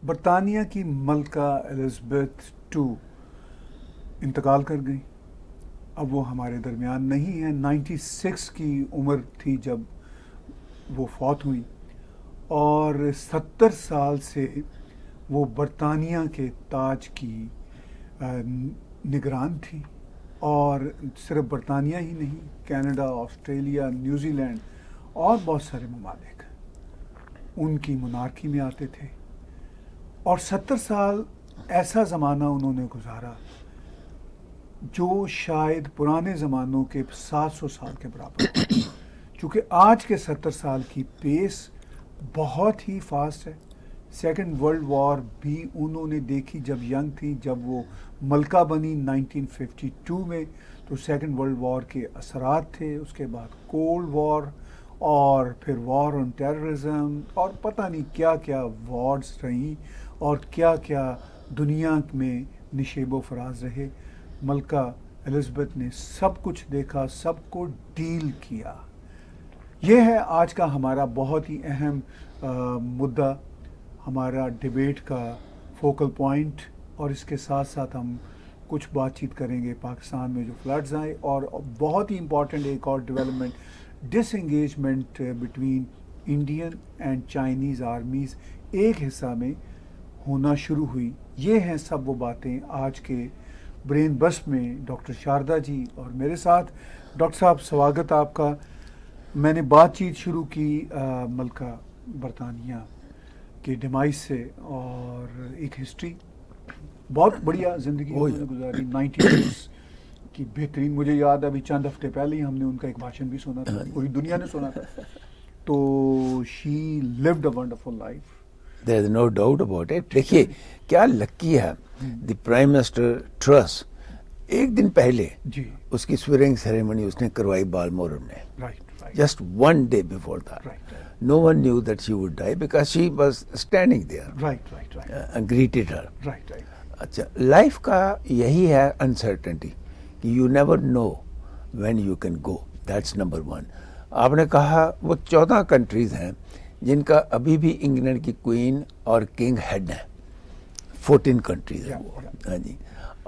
برطانیہ کی ملکہ Elizabeth to انتقال کر گئی. اب وہ ہمارے درمیان نہیں ہیں. 96 کی عمر تھی جب وہ فوت ہوئی اور 70 سال سے وہ برطانیہ کے تاج کی نگران تھی. اور صرف برطانیہ ہی نہیں، کینیڈا، آسٹریلیا، نیوزی لینڈ اور بہت سارے ممالک ان کی مونارکی میں آتے تھے. اور 70 سال ایسا زمانہ انہوں نے گزارا جو شاید پرانے زمانوں کے 700 سال کے برابر ہو. چونکہ آج کے 70 سال کی پیس بہت ہی فاسٹ ہے. سیکنڈ ورلڈ وار بھی انہوں نے دیکھی جب ینگ تھی. جب وہ ملکہ بنی 1952 میں تو سیکنڈ ورلڈ وار کے اثرات تھے. اس کے بعد کولڈ وار اور پھر وار آن ٹیررزم اور پتہ نہیں کیا کیا وارز رہیں اور کیا کیا دنیا میں نشیب و فراز رہے. ملکہ الزبیتھ نے سب کچھ دیکھا، سب کو ڈیل کیا. یہ ہے آج کا ہمارا بہت ہی اہم مدعا، ہمارا ڈیبیٹ کا فوکل پوائنٹ. اور اس کے ساتھ ساتھ ہم کچھ بات چیت کریں گے پاکستان میں جو فلڈز آئے، اور بہت ہی امپورٹنٹ ایک اور development, disengagement between Indian and Chinese armies ایک حصہ میں ہونا شروع ہوئی. یہ ہیں سب وہ باتیں آج کے برین بس میں. ڈاکٹر شاردا جی اور میرے ساتھ. ڈاکٹر صاحب سواگت آپ کا. میں نے بات چیت شروع کی ملکہ برطانیہ کے ڈیمائز سے اور ایک ہسٹری. بہت بڑھیا زندگی انہوں نے گزاری. 90s کی بہترین، مجھے یاد ہے ابھی چند ہفتے پہلے ہی ہم نے ان کا ایک بھاشن بھی سنا تھا، پوری دنیا نے سنا تھا. تو she lived a wonderful life. There is no doubt about it. دیکھیے کیا لکی ہے. دی پرائم منسٹر ٹرس ایک دن پہلے جی اس کی سویرنگ سیریمنی اس نے کروائی بالمورم نے. Right Just one day before that. Right. No one knew that she would die because she was standing there. Right. And greeted her. Right. اچھا، لائف کا یہی ہے انسرٹنٹی کہ you never know when you can go. That's number one. آپ نے کہا وہ 14 countries ہیں جن کا ابھی بھی انگلینڈ کی کوئین اور کنگ ہیڈ ہیں. 14 کنٹریز ہیں وہ. ہاں جی.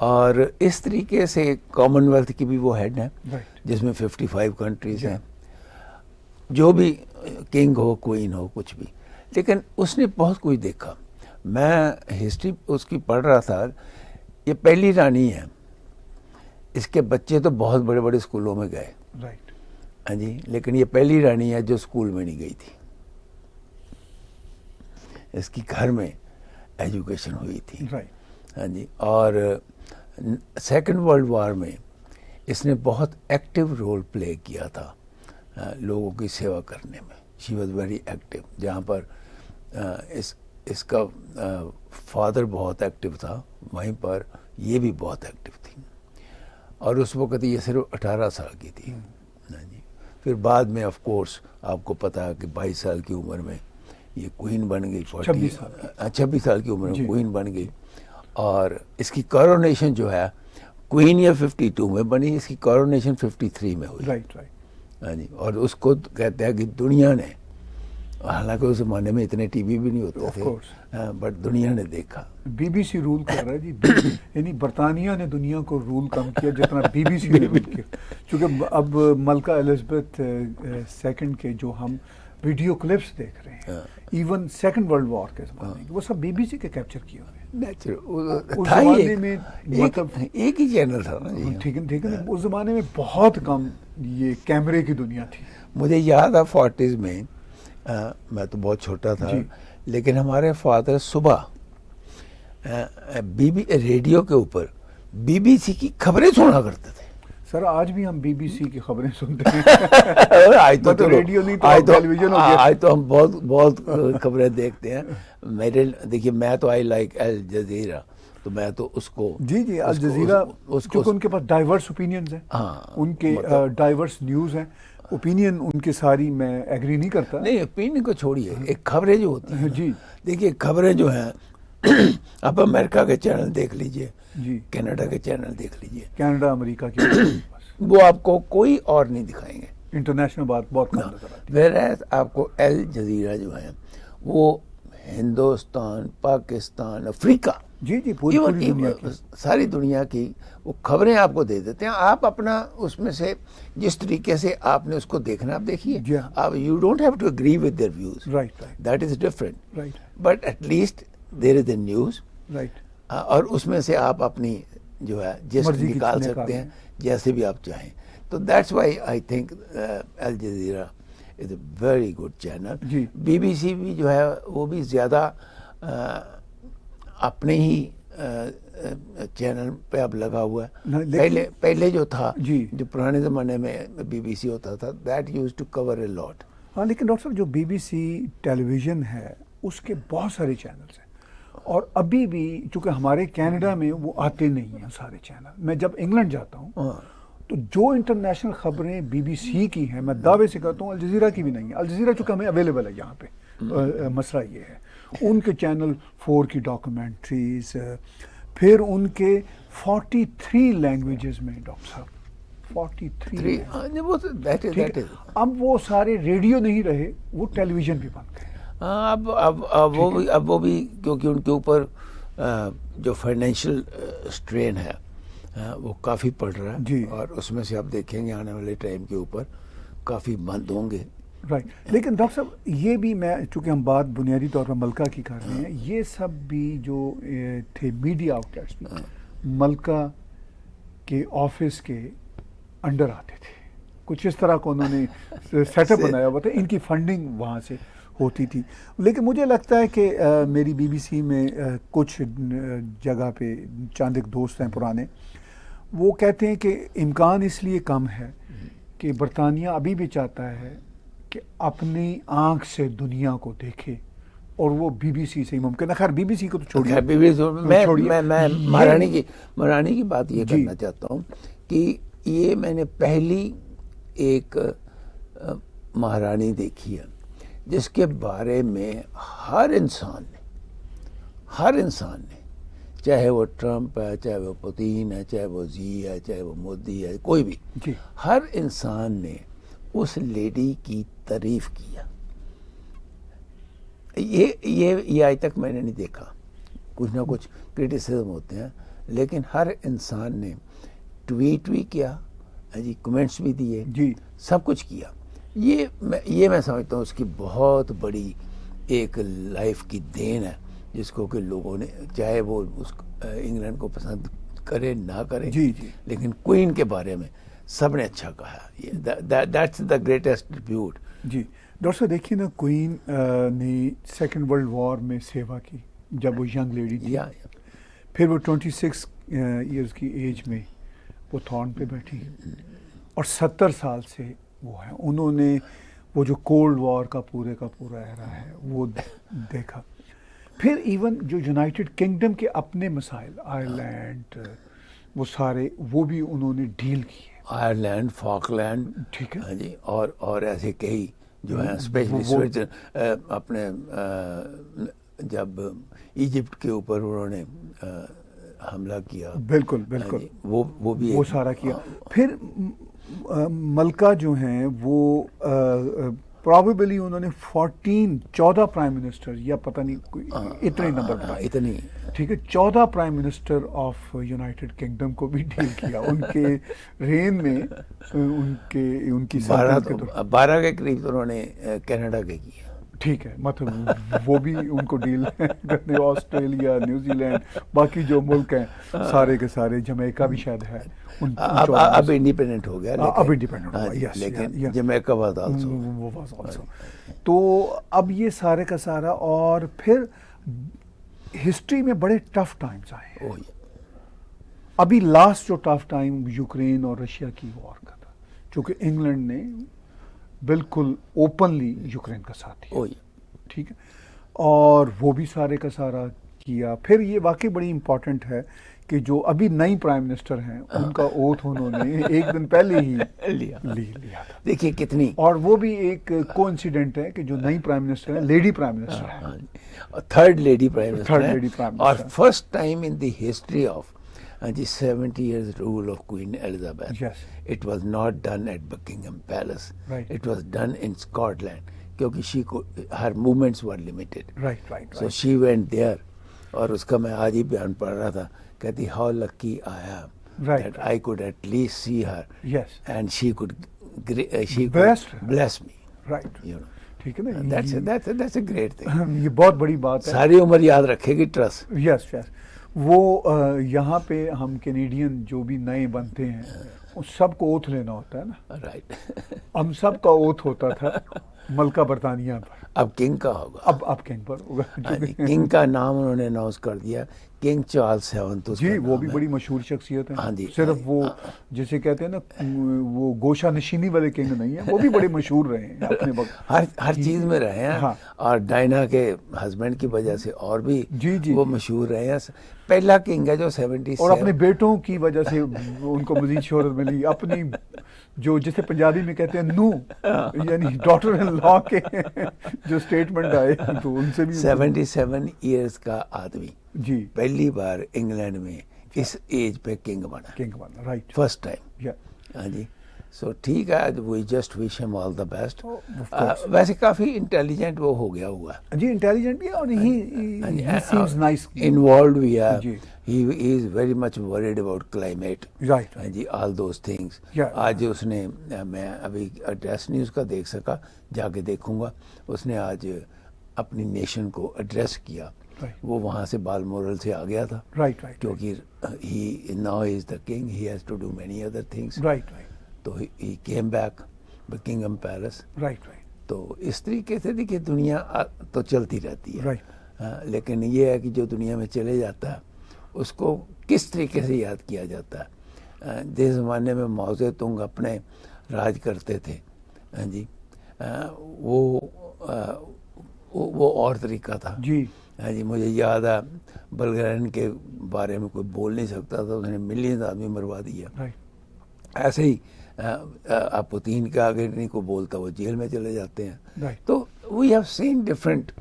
اور اس طریقے سے کامن ویلتھ کی بھی وہ ہیڈ ہیں جس میں 55 کنٹریز ہیں. جو بھی کنگ ہو، کوئین ہو، کچھ بھی. لیکن اس نے بہت کچھ دیکھا. میں ہسٹری اس کی پڑھ رہا تھا. یہ پہلی رانی ہے. اس کے بچے تو بہت بڑے بڑے اسکولوں میں گئے. رائٹ. ہاں جی. لیکن یہ پہلی رانی ہے جو اسکول میں نہیں گئی تھی. اس کی گھر میں ایجوکیشن ہوئی تھی. ہاں جی. اور سیکنڈ ورلڈ وار میں اس نے بہت ایکٹیو رول پلے کیا تھا لوگوں کی سیوا کرنے میں. She was very active. جہاں پر اس کا فادر بہت ایکٹیو تھا، وہیں پر یہ بھی بہت ایکٹیو تھی. اور اس وقت یہ صرف 18 سال کی تھی. ہاں جی. پھر بعد میں آف کورس آپ کو پتا ہے کہ 22 سال کی عمر میں یہ کوئین بن گئی. 26 سال کی عمر میں کوئین بن گئی. اور اس کی کورونیشن جو ہے کوئین یہ 52 میں بنی، اس کی کورونیشن 53 میں ہوئی. رائٹ. ہاں جی. اور اس کو کہتے ہیں کہ دنیا نے، حالانکہ اس زمانے میں اتنے ٹی وی بھی نہیں ہوتے تھے، بٹ دنیا نے دیکھا. بی بی سی رول کر رہا ہے جی. یعنی برطانیہ نے دنیا کو رول کم کیا جتنا بی بی سی نے رول کیا. چونکہ اب ملکہ الزبیتھ سیکنڈ کے جو ہم ویڈیو کلپس دیکھ رہے ہیں، ایون سیکنڈ ورلڈ وار کے زمانے کے، وہ سب بی بی سی کے کیپچر کیے ہوئے ہیں. اس زمانے میں مطلب ایک ہی چینل تھا نا. ٹھیک ہے. اس زمانے میں بہت کم یہ کیمرے کی دنیا تھی. مجھے یاد ہے 40s میں، میں تو بہت چھوٹا تھا، لیکن ہمارے فادر صبح ریڈیو کے اوپر بی بی سی کی خبریں سنا کرتے تھے. سر آج بھی ہم بی بی سی کی خبریں سنتے ہیں. آج تو ریڈیو نہیں تو ٹیلی ویژن ہو گیا. آج تو ہم بہت خبریں دیکھتے ہیں. میرے دیکھیے میں تو آئی لائک الجزیرہ، تو میں تو اس کو جی الجزیرہ، کیونکہ ان کے پاس ڈائیورس اوپینینز ہیں، ان کے ڈائیورس نیوز ہیں. اوپینین ان کی ساری میں ایگری نہیں کرتا. نہیں، اوپینین کو چھوڑیے، ایک خبریں جو ہوتی ہیں جی دیکھیے، خبریں جو ہیں آپ امریکہ کے چینل دیکھ لیجئے، جی کینیڈا کے چینل دیکھ لیجئے، کینیڈا امریکہ کی وہ آپ کو کوئی اور نہیں دکھائیں گے. انٹرنیشنل بات بہت کم نظر آتی ہے. ویئر ایز آپ کو الجزیرہ جو ہے وہ ہندوستان، پاکستان، افریقہ، جی جی پوری دنیا کی ساری دنیا کی وہ خبریں آپ کو دے دیتے ہیں. آپ اپنا اس میں سے جس طریقے سے آپ نے اس کو دیکھنا، آپ دیکھیے. آپ you don't have to agree with their views, that is different, but at least there is a news, اور اس میں سے آپ اپنی جو ہے جس نکال سکتے ہیں جیسے بھی آپ چاہیں. تو that's why I think Al Jazeera is a very good channel. B B C بھی جو ہے وہ بھی زیادہ اپنے ہی چینل پہ اب لگا ہوا ہے. پہلے جو تھا، جو پرانے زمانے میں بی بی سی ہوتا تھا، that used to cover a lot. ہاں لیکن ڈاکٹر صاحب جو B B C television ہے اس کے بہت سارے چینلز ہیں، اور ابھی بھی چونکہ ہمارے کینیڈا میں وہ آتے نہیں ہیں سارے چینل. میں جب انگلینڈ جاتا ہوں تو جو انٹرنیشنل خبریں بی بی سی کی ہیں، میں دعوے سے کہتا ہوں الجزیرہ کی بھی نہیں ہے. الجزیرہ چونکہ ہمیں اویلیبل ہے یہاں پہ، مسئلہ یہ ہے. ان کے چینل 4 کی ڈاکومنٹریز، پھر ان کے 43 لینگویجز میں ڈاکٹر صاحب 43. اب وہ سارے ریڈیو نہیں رہے، وہ ٹیلی ویژن بھی بن گئے. اب وہ بھی کیونکہ ان کے اوپر جو فائنینشیل اسٹرین ہے وہ کافی پڑ رہا ہے، اور اس میں سے آپ دیکھیں گے آنے والے ٹائم کے اوپر کافی بند ہوں گے. لیکن ڈاکٹر صاحب یہ بھی، میں چونکہ ہم بات بنیادی طور پر ملکہ کی کر رہے ہیں، یہ سب بھی جو تھے میڈیا آؤٹ لیٹس بھی ملکہ کے آفس کے انڈر آتے تھے. کچھ اس طرح کو انہوں نے سیٹ اپ بنایا ہوا تھا، ان کی فنڈنگ وہاں سے ہوتی تھی. لیکن مجھے لگتا ہے کہ میری بی بی سی میں کچھ جگہ پہ چند ایک دوست ہیں پرانے، وہ کہتے ہیں کہ امکان اس لیے کم ہے کہ برطانیہ ابھی بھی چاہتا ہے کہ اپنی آنکھ سے دنیا کو دیکھے، اور وہ بی بی سی سے ہی ممکن ہے. خیر بی بی سی کو تو چھوڑیے، میں مہارانی کی بات یہ کرنا چاہتا ہوں کہ یہ میں نے پہلی ایک مہارانی دیکھی ہے جس کے بارے میں ہر انسان نے چاہے وہ ٹرمپ ہے، چاہے وہ پوتین ہے، چاہے وہ زی ہے، چاہے وہ مودی ہے، کوئی بھی، ہر انسان نے اس لیڈی کی تعریف کیا. یہ آج تک میں نے نہیں دیکھا. کچھ نہ کچھ کرٹیسزم ہوتے ہیں، لیکن ہر انسان نے ٹویٹ بھی کیا، کمنٹس بھی دیے، سب کچھ کیا. یہ میں سمجھتا ہوں اس کی بہت بڑی ایک لائف کی دین ہے، جس کو کہ لوگوں نے، چاہے وہ اس انگلینڈ کو پسند کرے نہ کرے، لیکن کوئین کے بارے میں سب نے اچھا کہا. That's the greatest tribute. Doctor صاحب دیکھیے نا، کوئین نے سیکنڈ ورلڈ وار میں سیوا کی جب وہ ینگ لیڈی تھی. پھر وہ 26 ایئرز کی ایج میں وہ تھرون پہ بیٹھی، اور 70 سال سے وہ ہیں. انہوں نے وہ جو کولڈ وار کا پورا ایرا ہے وہ دیکھا. پھر ایون جو یونائٹڈ کنگڈم کے اپنے مسائل، آئرلینڈ، وہ سارے وہ بھی انہوں نے ڈیل کیے. آئرلینڈ، فاکلینڈ، ٹھیک ہے جی، اور ایسے کئی جو ہیں، اسپیشلی اپنے جب ایجپٹ کے اوپر انہوں نے حملہ کیا، بالکل وہ بھی وہ سارا کیا. پھر ملکہ جو ہیں وہ پرابیبلی انہوں نے 14 پرائم منسٹر یا پتہ نہیں اتنے نمبر بنائے، اتنی، ٹھیک ہے، 14 prime minister of United kingdom کو بھی ڈیل کیا ان کے رین میں. ان کی 12 کے قریب انہوں نے کینیڈا کے کیا. ٹھیک ہے، مطلب وہ بھی ان کو ڈیل کرنے، آسٹریلیا، نیوزی لینڈ، باقی جو ملک ہیں سارے کے سارے، جمیکا بھی شاید ہے، اب انڈیپینڈنٹ ہو گیا، اب انڈیپینڈنٹ ہو گیا، لیکن جمیکا واز آلسو. تو اب یہ سارے کا سارا، اور پھر ہسٹری میں بڑے ٹف ٹائمز آئے ہیں. ابھی لاسٹ جو ٹف ٹائم یوکرین اور رشیا کی وار کا تھا، چونکہ انگلینڈ نے بالکل اوپنلی یوکرین کا ساتھ دیا، ٹھیک ہے، اور وہ بھی سارے کا سارا کیا. پھر یہ واقعی بڑی امپورٹنٹ ہے کہ جو ابھی نئی پرائم منسٹر ہیں ان کا اوتھ انہوں نے ایک دن پہلے ہی لیا تھا. دیکھیے کتنی، اور وہ بھی ایک کوانسیڈنٹ ہے کہ جو نئی پرائم منسٹر ہیں لیڈی پرائم منسٹر ہیں، تھرڈ لیڈی پرائم منسٹر، اور first time in the history of 70 years rule of Queen Elizabeth. Yes. It was not done at Buckingham Palace. Right. It was done in Scotland. کیونکہ ہر movements were limited. So she went there. اور اس کا میں آج ہی بیان پڑھ رہا تھا, کہتی how lucky I am that I could at least see her and she could bless me. ٹھیک ہے نا, دیٹس اے گریٹ تھنگ. یہ بہت بڑی بات ہے, ساری عمر یاد رکھے گی ٹرسٹ. یس. وہ یہاں پہ ہم کینیڈین جو بھی نئے بنتے ہیں اس سب کو اوتھ لینا ہوتا ہے نا. رائٹ. ہم سب کا اوتھ ہوتا تھا ملکہ برطانیہ پر. اب کنگ کا ہوگا. اب کنگ پر ہوگا. کنگ کا نام انہوں نے اناؤنس کر دیا, کنگ چارلس VII. جی وہ بھی بڑی مشہور شخصیت ہے. صرف وہ جسے کہتے ہیں نا وہ گوشہ نشینی والے کنگ نہیں ہیں, وہ بھی بڑے مشہور رہے ہیں اپنے وقت, ہر چیز میں رہے ہیں. اور ڈائنا کے ہسبینڈ کی وجہ سے اور بھی وہ مشہور رہے ہیں. پہلا کنگ ہے جو 77 اور اپنے بیٹوں کی وجہ سے ان کو مزید شہرت ملی. اپنی جو جسے پنجابی میں کہتے ہیں نو یعنی ڈاٹر ان لا کے جو اسٹیٹمنٹ آئے تو ان سے بھی 77 ایئرس کا آدمی جی پہلی بار انگلینڈ میں اس ایج پہ کنگ بنا. رائٹ. First time. ہاں جی. سو ٹھیک ہے, وی جسٹ وش ہم آل دا بیسٹ. ویسے کافی انٹیلیجنٹ وہ ہو گیا ہوا ہے. جی انٹیلیجنٹ بھی ہے, اور ہی سیمز نائس. انوالوڈ بھی ہے. He is very much worried about climate. Right. جی آل دوز تھنگس. آج اس نے, میں ابھی ایڈریس نیوز کا دیکھ سکا, جا کے دیکھوں گا, اس نے آج اپنی نیشن کو ایڈریس کیا. وہ وہاں سے بالمورل سے آ گیا تھا. رائٹ. کیونکہ he now is the king, he has to do many other things. Right. تو he came back Buckingham Palace. Right. تو اس طریقے سے دیکھیے دنیا تو چلتی رہتی ہے. لیکن یہ ہے کہ جو دنیا میں چلے جاتا ہے اس کو کس طریقے سے یاد کیا جاتا ہے. جس زمانے میں ماؤ زے تونگ اپنے راج کرتے تھے, ہاں جی, وہ اور طریقہ تھا. جی ہاں جی. مجھے یاد ہے بلغارین کے بارے میں کوئی بول نہیں سکتا تھا, اس نے ملینز آدمی مروا دیا. ایسے ہی آپ پوتین کے آگے نہیں کو بولتا, وہ جیل میں چلے جاتے ہیں. تو وی ہیو سین ڈفرینٹ,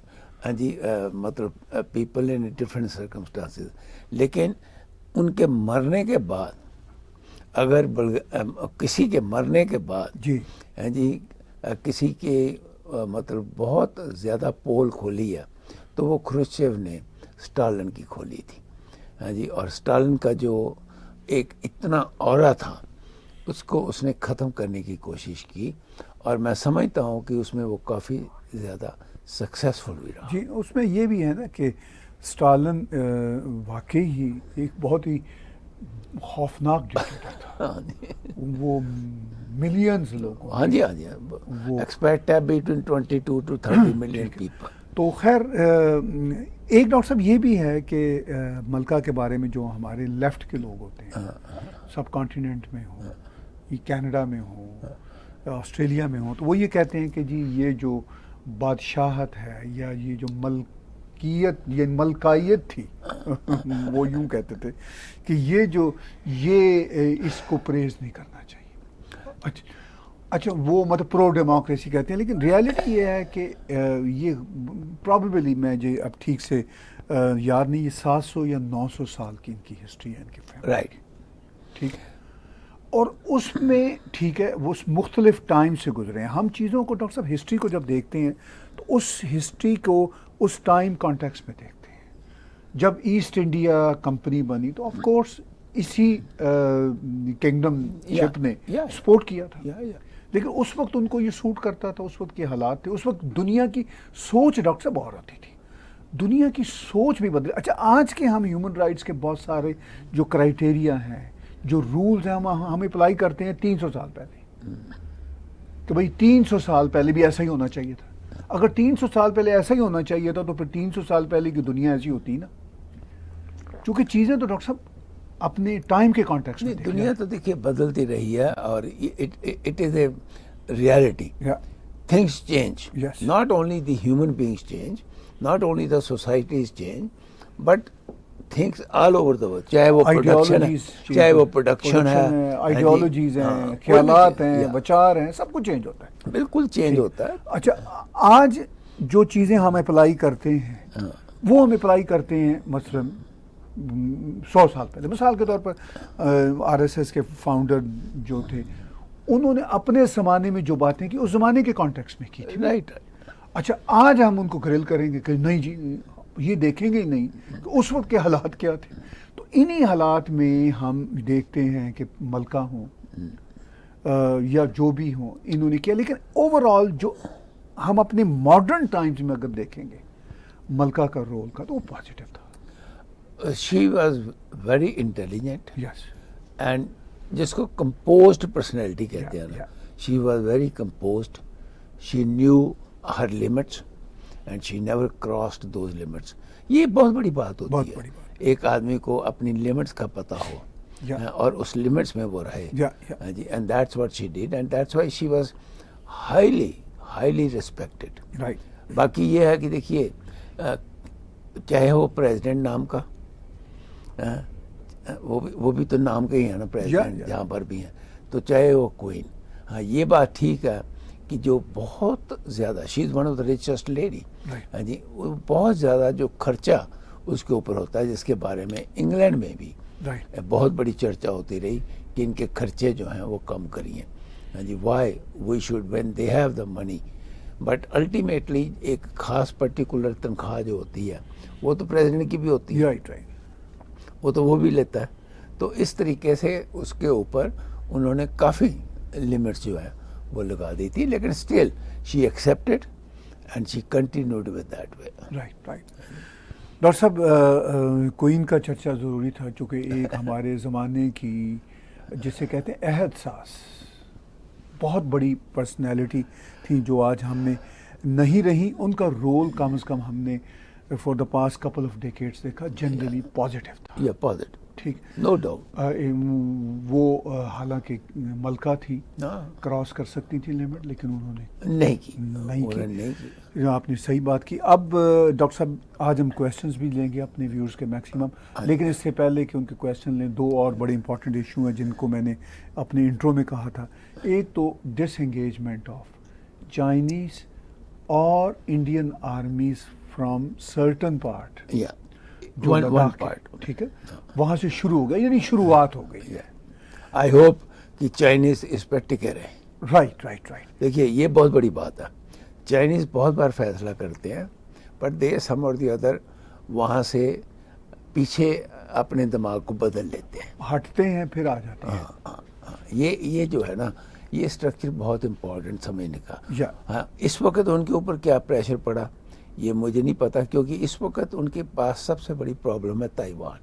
ہاں جی, مطلب پیپل ان ڈفرینٹ سرکمسٹانسز. لیکن ان کے مرنے کے بعد, اگر کسی کے مرنے کے بعد جی, ہاں جی, کسی کے مطلب بہت زیادہ پول کھولی ہے تو وہ خروشچیو نے اسٹالن کی کھولی تھی. ہاں جی. اور اسٹالن کا جو ایک اتنا اورا تھا اس کو اس نے ختم کرنے کی کوشش کی, اور میں سمجھتا ہوں کہ اس میں وہ کافی زیادہ سکسیسفل بھی رہا. جی اس میں یہ بھی ہے نا کہ اسٹالن واقعی ہی ایک بہت ہی خوفناک ڈکٹیٹر تھا. وہ ملینز لوگوں, ہاں جی, ہاں جی, ایکسپیکٹ ہے بٹوین 22 to 30 ملین پیپل. تو خیر ایک ڈاکٹر صاحب یہ بھی ہے کہ ملکہ کے بارے میں جو ہمارے لیفٹ کے لوگ ہوتے ہیں, سب کانٹیننٹ میں ہوں, کینیڈا میں ہوں, آسٹریلیا میں ہوں, تو وہ یہ کہتے ہیں کہ جی یہ جو بادشاہت ہے یا یہ جو ملکیت یا ملکائیت تھی وہ یوں کہتے تھے کہ یہ اس کو پریز نہیں کرنا چاہیے. اچھا وہ مطلب پرو ڈیموکریسی کہتے ہیں, لیکن ریالٹی یہ ہے کہ یہ پرابیبلی میں جو اب ٹھیک سے یاد نہیں, یہ 700 یا 900 سال کی ان کی ہسٹری ہے ان کی فیملی. رائٹ. ٹھیک ہے. اور اس میں ٹھیک ہے وہ مختلف ٹائم سے گزرے ہیں. ہم چیزوں کو ڈاکٹر صاحب ہسٹری کو جب دیکھتے ہیں تو اس ہسٹری کو اس ٹائم کانٹیکسٹ میں دیکھتے ہیں. جب ایسٹ انڈیا کمپنی بنی تو آف کورس اسی کنگڈم شپ نے سپورٹ کیا تھا, لیکن اس وقت ان کو یہ سوٹ کرتا تھا, اس وقت کے حالات تھے. اس وقت دنیا کی سوچ ڈاکٹر صاحب اور آتی تھی, دنیا کی سوچ بھی بدلے. اچھا آج کے ہم ہیومن رائٹس کے بہت سارے جو کرائٹیریا ہیں, جو رولز ہیں, ہم اپلائی کرتے ہیں 300 سال پہلے کہ بھائی 300 سال پہلے بھی ایسا ہی ہونا چاہیے تھا. اگر 300 سال پہلے ایسا ہی ہونا چاہیے تھا تو پھر 300 سال پہلے کی دنیا ایسی ہوتی نا, چونکہ چیزیں تو ڈاکٹر صاحب اپنے ٹائم کے کانٹیکسٹ میں. دنیا تو دیکھیے بدلتی رہی ہے, اور it is a reality. Things change, not only the human beings change, not only the societies change, but things all over the world, چاہے وہ پروڈکشن ہے, آئیڈیالوجیز ہیں, خیالات ہیں, بچار ہیں, سب کچھ چینج ہوتا ہے. بالکل چینج ہوتا ہے. اچھا آج جو چیزیں ہم اپلائی کرتے ہیں وہ ہم اپلائی کرتے ہیں مثلاً 100 سال پہلے. مثال کے طور پر RSS کے فاؤنڈر جو تھے انہوں نے اپنے زمانے میں جو باتیں کی اس زمانے کے کانٹیکسٹ میں کی تھی. رائٹ. اچھا آج ہم ان کو گریل کریں گے کہ نہیں جی یہ دیکھیں گے ہی نہیں کہ اس وقت کے حالات کیا تھے. تو انہی حالات میں ہم دیکھتے ہیں کہ ملکہ ہوں یا جو بھی ہوں انہوں نے کیا, لیکن اوور آل جو ہم اپنے ماڈرن ٹائمز میں اگر دیکھیں گے ملکہ کا رول کا تو وہ پازیٹیو تھا. She was very intelligent yes and جس کو کمپوزڈ پرسنالٹی کہتے ہیں نا, yeah. She was very composed, she knew Hare limits and she never crossed those limits. یہ بہت بڑی بات ہوتی ہے, ایک آدمی کو اپنی لمٹس کا پتہ ہو اور اس لمٹس میں وہ رہے. جی, and that's what she did and that's why she was highly respected. باقی یہ ہے کہ دیکھیے چاہے وہ پریزیڈنٹ نام کا, وہ بھی تو نام کا ہی ہے نا پریزیڈنٹ جہاں پر بھی ہیں, تو چاہے وہ کوئین. ہاں یہ بات ٹھیک ہے کہ جو بہت زیادہ she is one of the richest lady. ہاں جی, بہت زیادہ جو خرچہ اس کے اوپر ہوتا ہے, جس کے بارے میں انگلینڈ میں بھی بہت بڑی چرچا ہوتی رہی کہ ان کے خرچے جو ہیں وہ کم کریے. ہاں جی, why we should when they have the money. But ultimately ایک خاص پرٹیکولر تنخواہ جو ہوتی ہے وہ تو پریزیڈنٹ کی بھی ہوتی ہے, وہ بھی لیتا ہے. تو اس طریقے سے اس کے اوپر انہوں نے کافی لمٹس جو ہے وہ لگا دی تھی, لیکن still she accepted and she continued with that way. Right. Doctor صاحب کوئین کا چرچا ضروری تھا چونکہ ایک ہمارے زمانے کی جسے کہتے ہیں عہد ساز بہت بڑی پرسنالٹی تھی جو آج ہم میں نہیں رہی. ان کا رول کم از کم ہم نے for the past couple of decades دیکھا جنرلی پازیٹیو تھا. یا پازیٹیو, ٹھیک, نو ڈاؤٹ. وہ حالانکہ ملکہ تھی, کراس کر سکتی تھی لمٹ, لیکن انہوں نے نہیں کی. آپ نے صحیح بات کی. اب ڈاکٹر صاحب آج ہم کویسچنز بھی لیں گے اپنے ویورز کے میکسیمم, لیکن اس سے پہلے کہ ان کے کویسچن لیں, دو اور بڑے امپورٹنٹ ایشو ہیں جن کو میں نے اپنے انٹرو میں کہا تھا. ایک تو ڈس انگیجمنٹ آف چائنیز اور Indian armies from certain part, جو لداخ پارٹ, ٹھیک ہے, وہاں سے شروع ہو گیا, یعنی شروعات ہو گئی ہے. آئی ہوپ کہ چائنیز اس پہ ٹکے رہے. رائٹ. دیکھیے یہ بہت بڑی بات ہے. چائنیز بہت بار فیصلہ کرتے ہیں بٹ دے سم اور دی ادر وہاں سے پیچھے اپنے دماغ کو بدل لیتے ہیں, ہٹتے ہیں پھر آ جاتے ہیں. یہ جو ہے نا, یہ اسٹرکچر بہت امپورٹنٹ سمجھنے کا. ہاں, اس وقت ان کے اوپر کیا پریشر پڑا یہ مجھے نہیں پتا, کیونکہ اس وقت ان کے پاس سب سے بڑی پرابلم ہے تائیوان.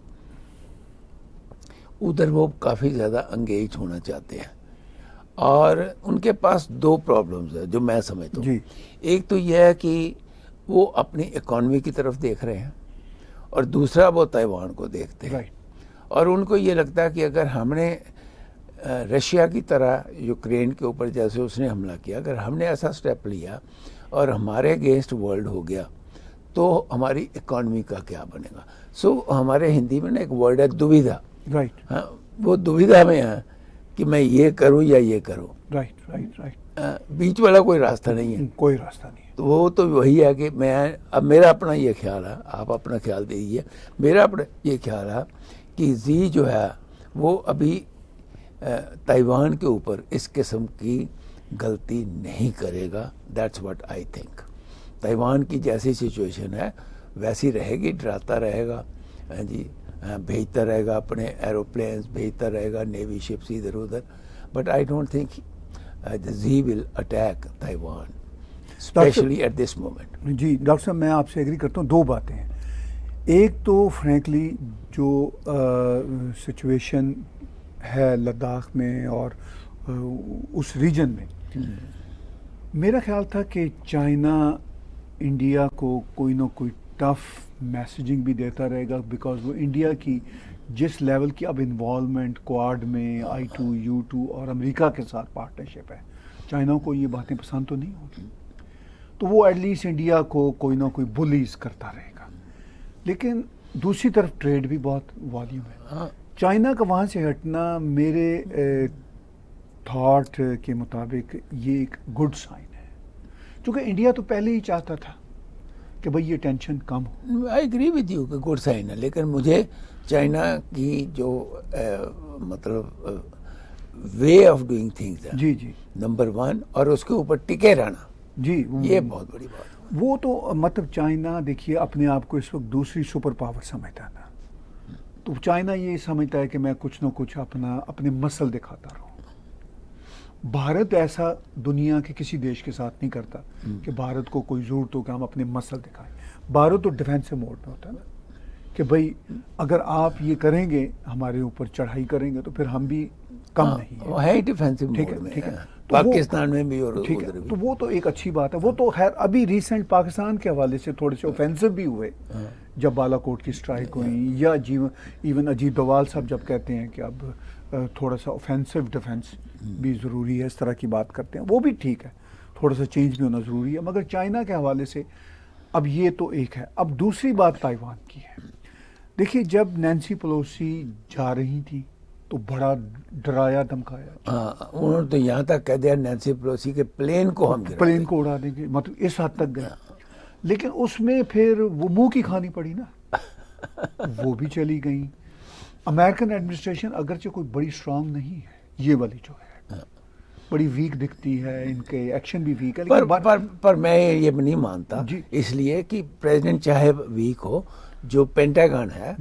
ادھر وہ کافی زیادہ انگیج ہونا چاہتے ہیں اور ان کے پاس دو پرابلمز ہیں جو میں سمجھتا ہوں. ایک تو یہ ہے کہ وہ اپنی اکانومی کی طرف دیکھ رہے ہیں اور دوسرا وہ تائیوان کو دیکھتے ہیں. اور ان کو یہ لگتا ہے کہ اگر ہم نے رشیا کی طرح یوکرین کے اوپر جیسے اس نے حملہ کیا, اگر ہم نے ایسا سٹیپ لیا اور ہمارے اگینسٹ ورلڈ ہو گیا تو ہماری اکانومی کا کیا بنے گا. سو ہمارے ہندی میں نا ایک ورڈ ہے دویدھا. ہاں, وہ دویدھا میں ہے کہ میں یہ کروں یا یہ کروں. بیچ والا کوئی راستہ نہیں ہے. کوئی راستہ نہیں ہے. تو وہ تو وہی ہے کہ میں اب میرا اپنا یہ خیال ہے, آپ اپنا خیال دیجیے, میرا اپنا یہ خیال ہے کہ زی جو ہے وہ ابھی تائیوان کے اوپر اس قسم کی غلطی نہیں کرے گا. That's what I think. Taiwan کی جیسی سچویشن ہے ویسی رہے گی, ڈراتا رہے گا, جی بھیجتا رہے گا اپنے ایروپلینس, بھیجتا رہے گا نیوی شپس ادھر ادھر, but I don't think Xi will attack Taiwan especially at this moment. جی ڈاکٹر صاحب میں آپ سے ایگری کرتا ہوں. دو باتیں ہیں. ایک تو فرینکلی جو سچویشن ہے لداخ میں اور اس ریجن میں, میرا خیال تھا کہ چائنا انڈیا کو کوئی نہ کوئی ٹف میسیجنگ بھی دیتا رہے گا, بیکاز وہ انڈیا کی جس لیول کی اب انوالومنٹ کوآڈ میں I2U2 اور امریکہ کے ساتھ پارٹنرشپ ہے, چائنا کو یہ باتیں پسند تو نہیں ہوتی, تو وہ ایٹ لیسٹ انڈیا کو کوئی نہ کوئی بلیز کرتا رہے گا. لیکن دوسری طرف ٹریڈ بھی بہت والیوم ہے. چائنا کا وہاں سے ہٹنا میرے تھاٹ کے مطابق یہ ایک گڈ سائن ہے, چونکہ انڈیا تو پہلے ہی چاہتا تھا کہ بھئی یہ tension come who. I agree with you کہ گڈ سائن ہے, لیکن مجھے چائنا کی جو مطلب وے آف ڈوئنگ تھنگز ہے, جی نمبر ون, اور اس کے اوپر ٹکے رہنا, جی یہ بہت بڑی بات ہے. وہ تو مطلب چائنا دیکھیے اپنے آپ کو اس وقت دوسری سپر پاور سمجھتا ہے نا. تو چائنا یہ سمجھتا ہے کہ میں کچھ نہ کچھ اپنے مسل دکھاتا رہوں. بھارت ایسا دنیا کے کسی دیش کے ساتھ نہیں کرتا کہ بھارت کو کوئی ضرورت ہو کہ ہم اپنے مسل دکھائیں. بھارت تو ڈیفینسو موڈ میں ہوتا ہے نا کہ بھائی اگر آپ یہ کریں گے ہمارے اوپر چڑھائی کریں گے تو پھر ہم بھی کم نہیں ہیں. وہ ہے ڈیفینسو موڈ میں. ٹھیک ہے پاکستان میں بھی اور ٹھیک ہے. ادھر بھی. تو وہ تو ایک اچھی بات ہے. وہ تو خیر ابھی ریسنٹ پاکستان کے حوالے سے تھوڑے سے اوفینسو بھی ہوئے جب بالا کوٹ کی اسٹرائک ہوئی, یا ایون اجیت ڈوال صاحب جب کہتے ہیں کہ اب تھوڑا سا اوفینسو ڈیفینس بھی ضروری ہے, اس طرح کی بات کرتے ہیں, وہ بھی ٹھیک ہے, تھوڑا سا چینج بھی ہونا ضروری ہے. مگر چائنا کے حوالے سے اب یہ تو ایک ہے. اب دوسری بات تائیوان کی ہے. دیکھیے جب نینسی پلوسی جا رہی تھی تو بڑا ڈرایا دھمکایا. انہوں نے تو یہاں تک کہہ دیا نینسی پلوسی کے پلین کو اڑا دیں گے, مطلب اس حد تک گیا. لیکن اس میں پھر وہ منہ کی کھانی پڑی نا, وہ بھی چلی گئیں. امریکن ایڈمنسٹریشن اگرچہ کوئی بڑی اسٹرانگ نہیں ہے, یہ والی جو ہے بڑی ویک دکھتی ہے, ان کے ایکشن بھی ویک ہے. پر میں یہ نہیں مانتا, اس لیے کہ پریزیڈنٹ چاہے ویک ہو, جو پینٹاگن ہے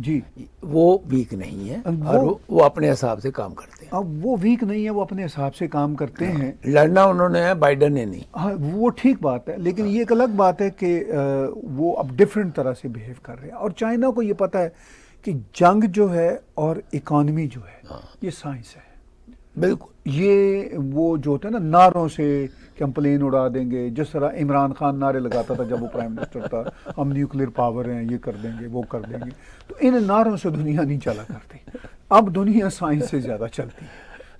وہ ویک نہیں ہے, اور وہ اپنے حساب سے کام کرتے ہیں. اب وہ ویک نہیں ہے, وہ اپنے حساب سے کام کرتے ہیں. لڑنا انہوں نے ہے, بائیڈن نے نہیں. ہاں وہ ٹھیک بات ہے, لیکن یہ ایک الگ بات ہے کہ وہ اب ڈفرینٹ طرح سے بیہیو کر رہے ہیں. اور چائنا کو یہ پتا ہے کہ جنگ جو ہے اور اکانومی جو ہے یہ سائنس ہے. بالکل. یہ وہ جو ہوتا ہے نا نعروں سے کہ ہم پلین اڑا دیں گے, جس طرح عمران خان نعرے لگاتا تھا جب وہ پرائم منسٹر تھا, ہم نیوکلیر پاور ہیں, یہ کر دیں گے, وہ کر دیں گے. تو ان نعروں سے دنیا نہیں چلا کرتی. اب دنیا سائنس سے زیادہ چلتی ہے.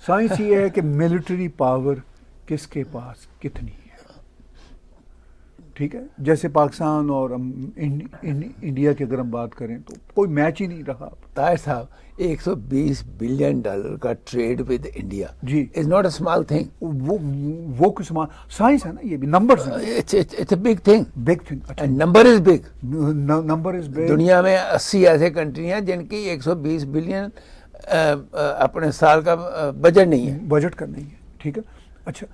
سائنس یہ ہے کہ ملٹری پاور کس کے پاس کتنی ہے. ٹھیک ہے, جیسے پاکستان اور انڈیا کی اگر ہم بات کریں تو کوئی میچ ہی نہیں رہا. طاہر صاحب, $120 بلین کا trade with India is not a small thing. وہ کچھ سائنس ہے نا, یہ بھی نمبرز ہیں. It's a big thing. Big thing. And number is big. Number is big. دنیا میں 80 ایسے کنٹری ہیں جن کی 120 بلین اپنے سال کا بجٹ نہیں ہے. بجٹ کا نہیں ہے. ٹھیک ہے. اچھا,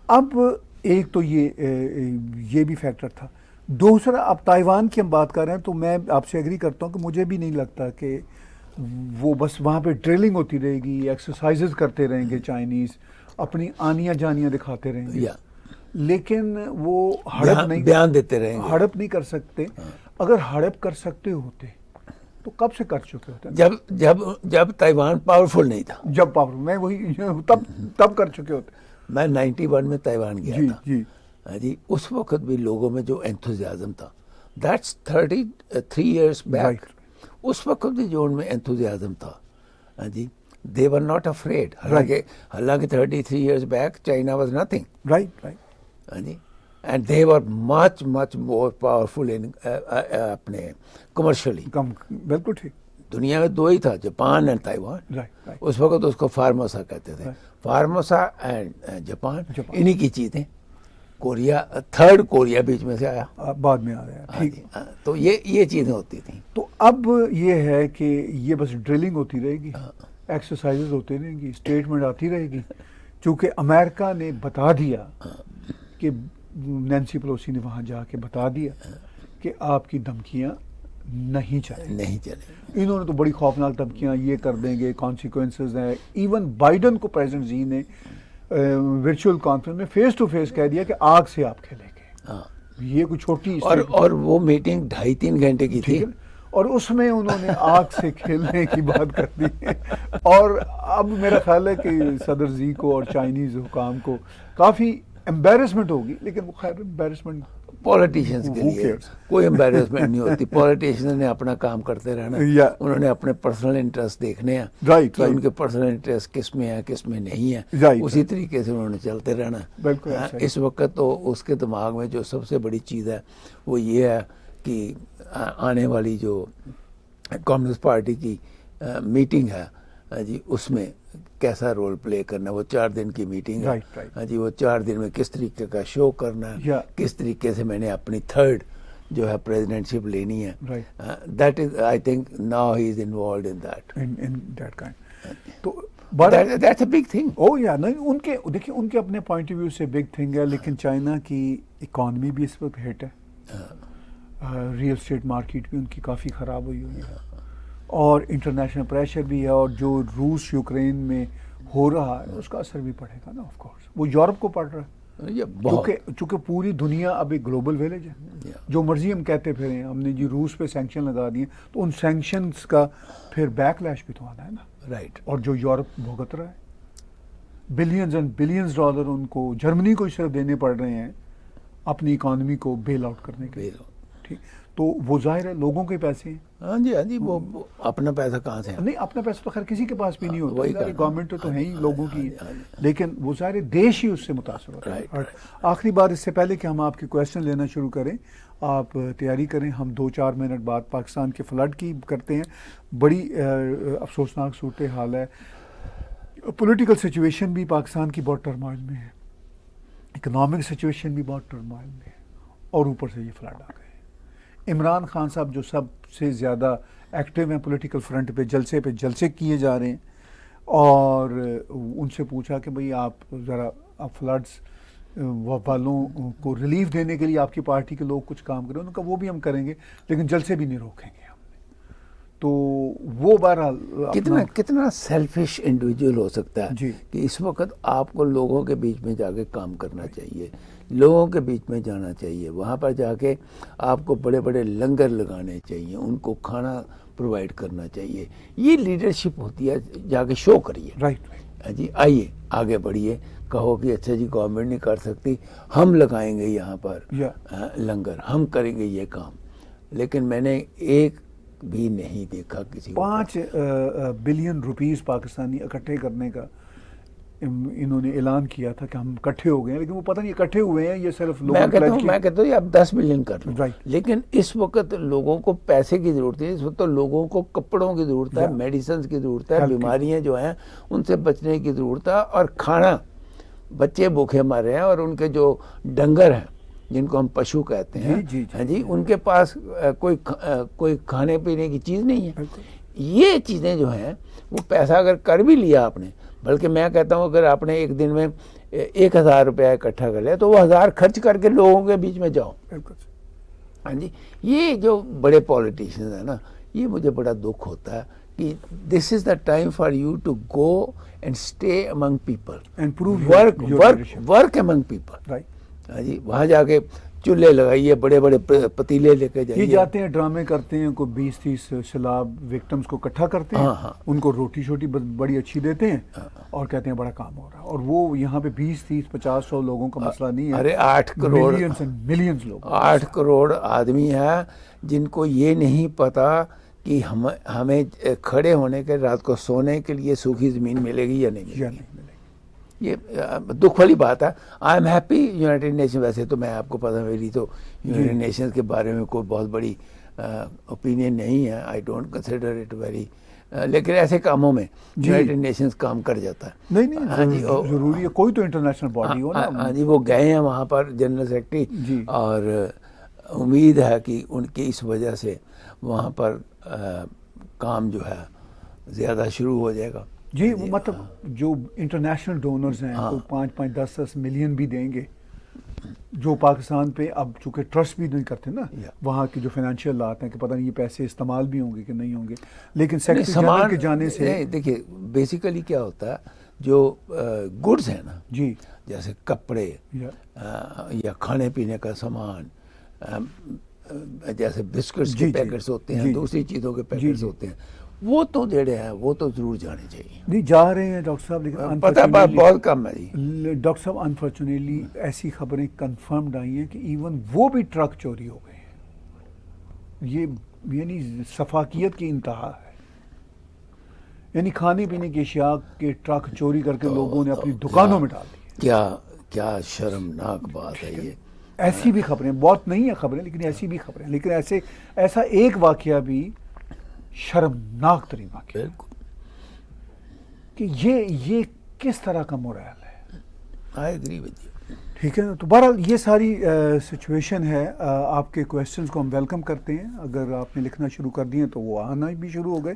اب ایک تو یہ بھی فیکٹر تھا. دوسرا, اب تائیوان کی ہم بات کر رہے ہیں تو میں آپ سے ایگری کرتا ہوں کہ مجھے بھی نہیں لگتا کہ وہ بس وہاں پہ ڈرلنگ ہوتی رہے گی, ایکسرسائزز کرتے رہیں گے چائنیز, اپنی آنیاں جانیاں دکھاتے رہیں گے, لیکن وہ ہڑپ نہیں, بیان دیتے رہیں گے. ہڑپ نہیں کر سکتے. اگر ہڑپ کر سکتے ہوتے تو کب سے کر چکے ہوتے. جب تائیوان پاورفل نہیں تھا, جب پاور میں وہی تب کر چکے ہوتے. میں 91 میں تائیوان گیا تھا. جی, اس وقت بھی لوگوں میں جو انتھوزیازم تھا, دیٹس 33 ایئرس بیک. اس وقت بھی جو ان میں انتھوزیازم تھا, جی, they were not afraid. حالانکہ 33 years back China was nothing. Right. And they were much more powerful in اپنے commercially. بالکل ٹھیک. دنیا میں دو ہی تھا, جاپان اینڈ تائیوان. اس وقت اس کو فارموسا کہتے تھے. فارموسا اینڈ جاپان انہی کی چیزیں. کوریا, تھرڈ کوریا بیچ میں سے آیا, بعد میں آیا. ٹھیک. تو یہ چیزیں ہوتی تھیں. تو اب یہ ہے کہ یہ بس ڈرلنگ ہوتی رہے گی, ایکسرسائزز ہوتی رہیں گی, اسٹیٹمنٹ آتی رہے گی. چونکہ امریکہ نے بتا دیا کہ نینسی پلوسی نے وہاں جا کے بتا دیا کہ آپ کی دھمکیاں نہیں چلیں. انہوں نے تو بڑی خوفناک دھمکیاں, یہ کر دیں گے, کانسیکوینسز ہیں. ایون بائیڈن کو پریزیڈنٹ زی نے ورچوئل کانفرنس میں فیس ٹو فیس کہہ دیا کہ آگ سے آپ کھیلیں گے. یہ کوئی چھوٹی اور وہ میٹنگ 2.5-3 گھنٹے کی تھی, اور اس میں انہوں نے آگ سے کھیلنے کی بات کر دی. اور اب میرا خیال ہے کہ صدر زی کو اور چائنیز حکام کو کافی امبیرسمنٹ ہوگی, لیکن وہ خیر امبیرسمنٹ پولیٹیشینز کے لیے کوئی امبیرسمنٹ نہیں ہوتی. پولیٹیشین نے اپنا کام کرتے رہنا, انہوں نے اپنے پرسنل انٹرسٹ دیکھنے ہیں کہ ان کے پرسنل انٹرسٹ کس میں ہے کس میں نہیں ہے, اسی طریقے سے انہوں نے چلتے رہنا. اس وقت تو اس کے دماغ میں جو سب سے بڑی چیز ہے وہ یہ ہے کہ آنے والی جو کمیونسٹ پارٹی کی میٹنگ ہے جی, اس میں کیسا رول پلے کرنا. وہ 4 دن کی میٹنگ ہے جی, وہ 4 دن میں کس طریقے کا شو کرنا ہے, کس طریقے سے میں نے اپنی تھرڈ جو ہے پریزیڈنٹ شپ لینی ہے. That is I think now he is involved in that kind. تو دیٹس اے بگ تھنگ. نہیں, ان کے دیکھیے ان کے اپنے پوائنٹ آف ویو سے بگ تھنگ ہے, لیکن چائنا کی اکانومی بھی اس وقت ہٹ ہے. ریئل اسٹیٹ مارکیٹ بھی ان کی کافی خراب ہوئی ہوئی ہے اور انٹرنیشنل پریشر بھی ہے اور جو روس یوکرین میں ہو رہا ہے اس کا اثر بھی پڑے گا نا آف کورس. وہ یورپ کو پڑ رہا ہے چونکہ پوری دنیا اب ایک گلوبل ویلیج ہے. جو مرضی ہم کہتے پھریں ہم نے جی روس پہ سینکشن لگا دیے تو ان سینکشنز کا پھر بیک لیش بھی تو آنا ہے نا. رائٹ. اور جو یورپ بھگت رہا ہے بلینز اینڈ بلینز ڈالر ان کو جرمنی کو صرف دینے پڑ رہے ہیں اپنی اکانومی کو بیل آؤٹ کرنے کے لیے. ٹھیک تو وہ ظاہر ہے لوگوں کے پیسے ہیں. ہاں جی وہ اپنا پیسہ کہاں سے؟ نہیں اپنا پیسہ تو خیر کسی کے پاس بھی نہیں ہوتا, گورنمنٹ تو ہے ہی لوگوں کی, لیکن وہ ظاہر دیش ہی اس سے متاثر ہوتا ہے. اور آخری بات اس سے پہلے کہ ہم آپ کے کویشچن لینا شروع کریں آپ تیاری کریں, ہم 2-4 منٹ بعد پاکستان کے فلڈ کی کرتے ہیں. بڑی افسوسناک صورتحال ہے, پولیٹیکل سچویشن بھی پاکستان کی بہت ٹرمائل میں ہے, اکنامک سچویشن بھی بہت ٹرمائل میں ہے اور اوپر سے یہ فلڈ آ گئے. عمران خان صاحب جو سب سے زیادہ ایکٹیو ہیں پولیٹیکل فرنٹ پہ جلسے کیے جا رہے ہیں اور ان سے پوچھا کہ بھئی آپ ذرا فلڈز والوں کو ریلیف دینے کے لیے آپ کی پارٹی کے لوگ کچھ کام کریں. انہوں نے کہا وہ بھی ہم کریں گے لیکن جلسے بھی نہیں روکیں گے ہم نے. تو وہ بہرحال کتنا سیلفش انڈیویجول ہو سکتا ہے جی کہ اس وقت آپ کو لوگوں کے بیچ میں جا کے کام کرنا چاہیے, لوگوں کے بیچ میں جانا چاہیے, وہاں پر جا کے آپ کو بڑے بڑے لنگر لگانے چاہیے, ان کو کھانا پرووائڈ کرنا چاہیے. یہ لیڈرشپ ہوتی ہے, جا کے شو کریے. رائٹ جی آئیے آگے بڑھیے, کہو کہ اچھا جی گورنمنٹ نہیں کر سکتی, ہم لگائیں گے یہاں پر لنگر, ہم کریں گے یہ کام. لیکن میں نے ایک بھی نہیں دیکھا کسی 5 بلین روپیز پاکستانی اکٹھے کرنے کا انہوں نے اعلان کیا تھا کہ ہم اکٹھے ہو گئے ہیں, لیکن وہ پتہ نہیں اکٹھے ہوئے ہیں یہ صرف میں کہتا ہوں اب 10 بلین کر لوں. لیکن اس وقت لوگوں کو پیسے کی ضرورت ہے, اس وقت لوگوں کو کپڑوں کی ضرورت ہے, میڈیسنز کی ضرورت ہے, بیماریاں جو ہیں ان سے بچنے کی ضرورت ہے, اور کھانا, بچے بھوکے مر رہے ہیں اور ان کے جو ڈنگر ہیں جن کو ہم پشو کہتے ہیں جی ان کے پاس کوئی کھانے پینے کی چیز نہیں ہے. یہ چیزیں جو ہیں وہ پیسہ اگر کر بھی لیا آپ نے, بلکہ میں کہتا ہوں اگر آپ نے ایک دن میں 1000 روپیہ اکٹھا کر لیا تو وہ 1000 خرچ کر کے لوگوں کے بیچ میں جاؤ. ہاں جی یہ جو بڑے پولیٹیشینز ہیں نا, یہ مجھے بڑا دکھ ہوتا ہے کہ this is the time for you to go and stay among people and prove work among people. ہاں جی وہاں جا کے چولہے لگائیے, بڑے بڑے پتیلے لے کے جائیے. یہ جاتے ہیں ڈرامے کرتے ہیں, کوئی 20-30 سیلاب وکٹمز کو اکٹھا کرتے ہیں, ان کو روٹی شوٹی بڑی اچھی دیتے ہیں اور کہتے ہیں بڑا کام ہو رہا ہے. اور وہ یہاں پہ 20-30-50-100 لوگوں کا مسئلہ نہیں ہے. ارے 8 کروڑ ملینز لوگ, 8 کروڑ آدمی ہیں جن کو یہ نہیں پتا کہ ہمیں کھڑے ہونے کے, رات کو سونے کے لیے سوکھی زمین ملے گی یا نہیں ملے گی. یہ دکھ والی بات ہے. I am happy United nation, ویسے تو میں آپ کو پتہ میری تو یونائٹڈ نیشنز کے بارے میں کوئی بہت بڑی اوپینین نہیں ہے, I don't consider it very, لیکن ایسے کاموں میں یونائٹڈ نیشنز کام کر جاتا ہے. نہیں ضروری ہے, کوئی تو انٹرنیشنل باڈی ہو نا. ہاں جی وہ گئے ہیں وہاں پر جنرل سیکرٹری, اور امید ہے کہ ان کی اس وجہ سے وہاں پر کام جو ہے زیادہ شروع ہو جائے گا. جی مطلب جو انٹرنیشنل ڈونرز ہیں کوئی 5-10 ملین بھی دیں گے, جو پاکستان پہ اب چونکہ ٹرسٹ بھی نہیں کرتے نا, وہاں کی جو فائنینشیل لات ہیں کہ پتہ نہیں یہ پیسے استعمال بھی ہوں گے کہ نہیں ہوں گے, لیکن سیکرٹری جنرل کے جانے سے دیکھیے بیسیکلی کیا ہوتا ہے, جو گڈز ہیں نا جی جیسے کپڑے یا کھانے پینے کا سامان, جیسے بسکٹس کے پیکٹس ہوتے ہیں, دوسری چیزوں کے پیکٹس ہوتے ہیں, وہ تو جڑے ہیں وہ تو ضرور جانے چاہیے. نہیں جا رہے ہیں ڈاکٹر صاحب, لیکن پتہ بہت کم ہے جی ڈاکٹر صاحب. انفارچونیٹلی ایسی خبریں کنفرمڈ آئی ہیں کہ ایون وہ بھی ٹرک چوری ہو گئے ہیں. یہ یعنی سفاکیت کی انتہا ہے, یعنی کھانے پینے کی اشیاء کے ٹرک چوری کر کے لوگوں نے اپنی دکانوں میں ڈال دیے. کیا شرمناک بات ہے یہ. ایسی بھی خبریں, بہت نہیں ہیں خبریں لیکن ایسی بھی خبریں, لیکن ایسا ایک واقعہ بھی شرمناک ترین واقعہ کہ یہ کس طرح کا مورال ہے. I agree with you. ٹھیک ہے نا. تو بہرحال یہ ساری سچویشن ہے. آپ کے کویشچنز کو ہم ویلکم کرتے ہیں, اگر آپ نے لکھنا شروع کر دیے تو وہ آنا بھی شروع ہو گئے.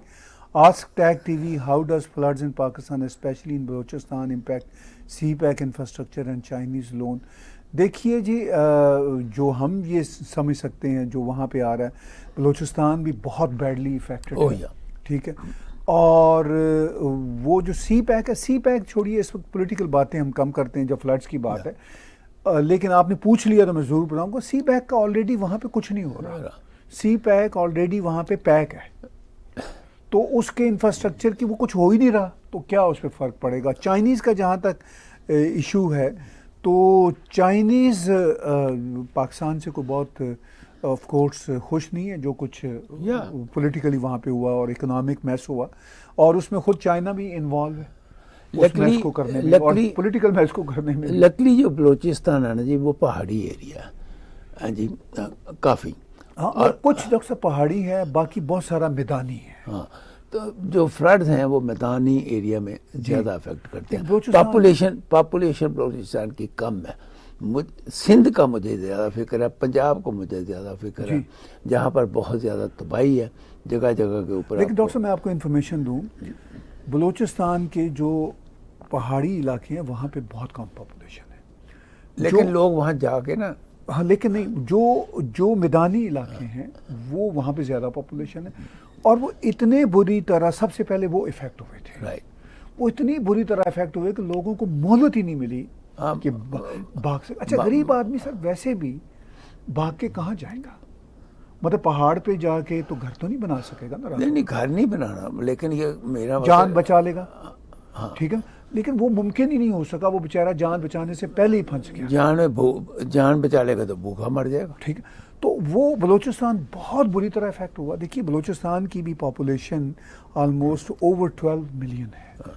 Ask tag T V, how does floods in Pakistan especially in Balochistan impact CPEC infrastructure and Chinese loan. دیکھیے جی جو ہم یہ سمجھ سکتے ہیں جو وہاں پہ آ رہا ہے بلوچستان بھی بہت بیڈلی افیکٹڈ ہے, ٹھیک ہے, اور وہ جو سی پیک ہے, سی پیک چھوڑیے, اس وقت پولیٹیکل باتیں ہم کم کرتے ہیں جب فلڈس کی بات ہے, لیکن آپ نے پوچھ لیا تو میں ضرور بتاؤں گا سی پیک کا آلریڈی وہاں پہ کچھ نہیں ہو رہا, سی پیک آلریڈی وہاں پہ پیک ہے, تو اس کے انفراسٹرکچر کی وہ کچھ ہو ہی نہیں رہا, تو کیا اس پہ فرق پڑے گا. چائنیز کا جہاں تک ایشو ہے تو چائنیز پاکستان سے کوئی بہت آف کورس خوش نہیں ہے جو کچھ پولیٹیکلی وہاں پہ ہوا اور اکنامک میس ہوا, اور اس میں خود چائنا بھی انوالو ہے اس میس کو کرنے میں اور پولیٹیکل میس کو کرنے میں. لکلی جو بلوچستان ہے نا جی وہ پہاڑی ایریا ہے جی کافی, اور کچھ ڈاکٹر صاحب پہاڑی ہے, باقی بہت سارا میدانی ہے. ہاں, تو جو فلڈز ہیں وہ میدانی ایریا میں زیادہ افیکٹ کرتے ہیں. پاپولیشن بلوچستان کی کم ہے. سندھ کا مجھے زیادہ فکر ہے, پنجاب کو مجھے زیادہ فکر ہے, جہاں پر بہت زیادہ تباہی ہے جگہ جگہ کے اوپر. لیکن ڈاکٹر صاحب میں آپ کو انفارمیشن دوں, بلوچستان کے جو پہاڑی علاقے ہیں وہاں پہ بہت کم پاپولیشن ہے, لیکن لوگ وہاں جا کے نا, ہاں لیکن نہیں, جو میدانی علاقے ہیں وہ وہاں پہ زیادہ پاپولیشن ہے, اور وہ اتنے بری طرح سب سے پہلے وہ افیکٹ ہوئے تھے, وہ اتنی بری طرح افیکٹ ہوئے کہ لوگوں کو مہلت ہی نہیں ملی کہ بھاگ سے. اچھا غریب آدمی سر ویسے بھی بھاگ کے کہاں جائے گا, مطلب پہاڑ پہ جا کے تو گھر تو نہیں بنا سکے گا نا. نہیں گھر نہیں بنانا, لیکن یہ میرا جان بچا لے گا, ٹھیک ہے, لیکن وہ ممکن ہی نہیں ہو سکا, وہ بیچارہ جان بچانے سے پہلے ہی پھنس گیا. جان بچا لے گا تو بھوکا مر جائے گا, ٹھیک ہے. تو وہ بلوچستان بہت بری طرح افیکٹ ہوا. دیکھیے بلوچستان کی بھی پاپولیشن آلموسٹ اوور 12 ملین ہے.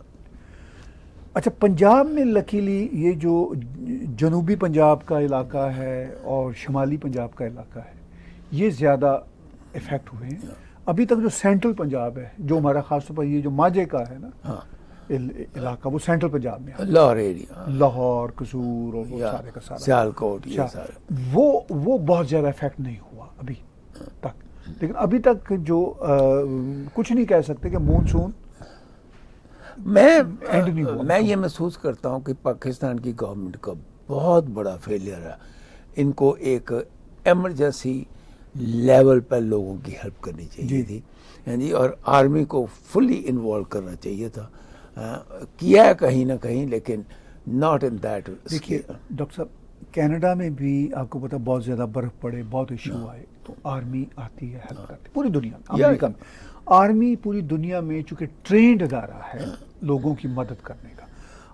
اچھا پنجاب میں لکیلی یہ جو جنوبی پنجاب کا علاقہ ہے اور شمالی پنجاب کا علاقہ ہے یہ زیادہ افیکٹ ہوئے ہیں. ابھی تک جو سینٹرل پنجاب ہے جو ہمارا خاص طور پر یہ جو ماجے کا ہے نا علاقہ وہ سینٹرل پنجاب میں لاہور ایریا, لاہور قصور اور وہ سارے کا سارا سیالکوٹ, وہ بہت زیادہ افیکٹ نہیں ہوا ابھی تک. لیکن ابھی تک جو کچھ نہیں کہہ سکتے کہ مونسون میں یہ محسوس کرتا ہوں کہ پاکستان کی گورنمنٹ کا بہت بڑا فیلئر ہے. ان کو ایک ایمرجنسی لیول پر لوگوں کی ہیلپ کرنی چاہیے تھی جی, اور آرمی کو فلی انوالو کرنا چاہیے تھا. کیا ہے کہیں نہ کہیں, لیکن ناٹ ان دیٹ. دیکھیے ڈاکٹر صاحب کینیڈا میں بھی آپ کو پتا بہت زیادہ برف پڑے, بہت ایشو آئے تو آرمی آتی ہے ہیلپ کرتی پوری دنیا میں. امریکہ میں آرمی پوری دنیا میں چونکہ ٹرینڈ ادارہ ہے لوگوں کی مدد کرنے کا.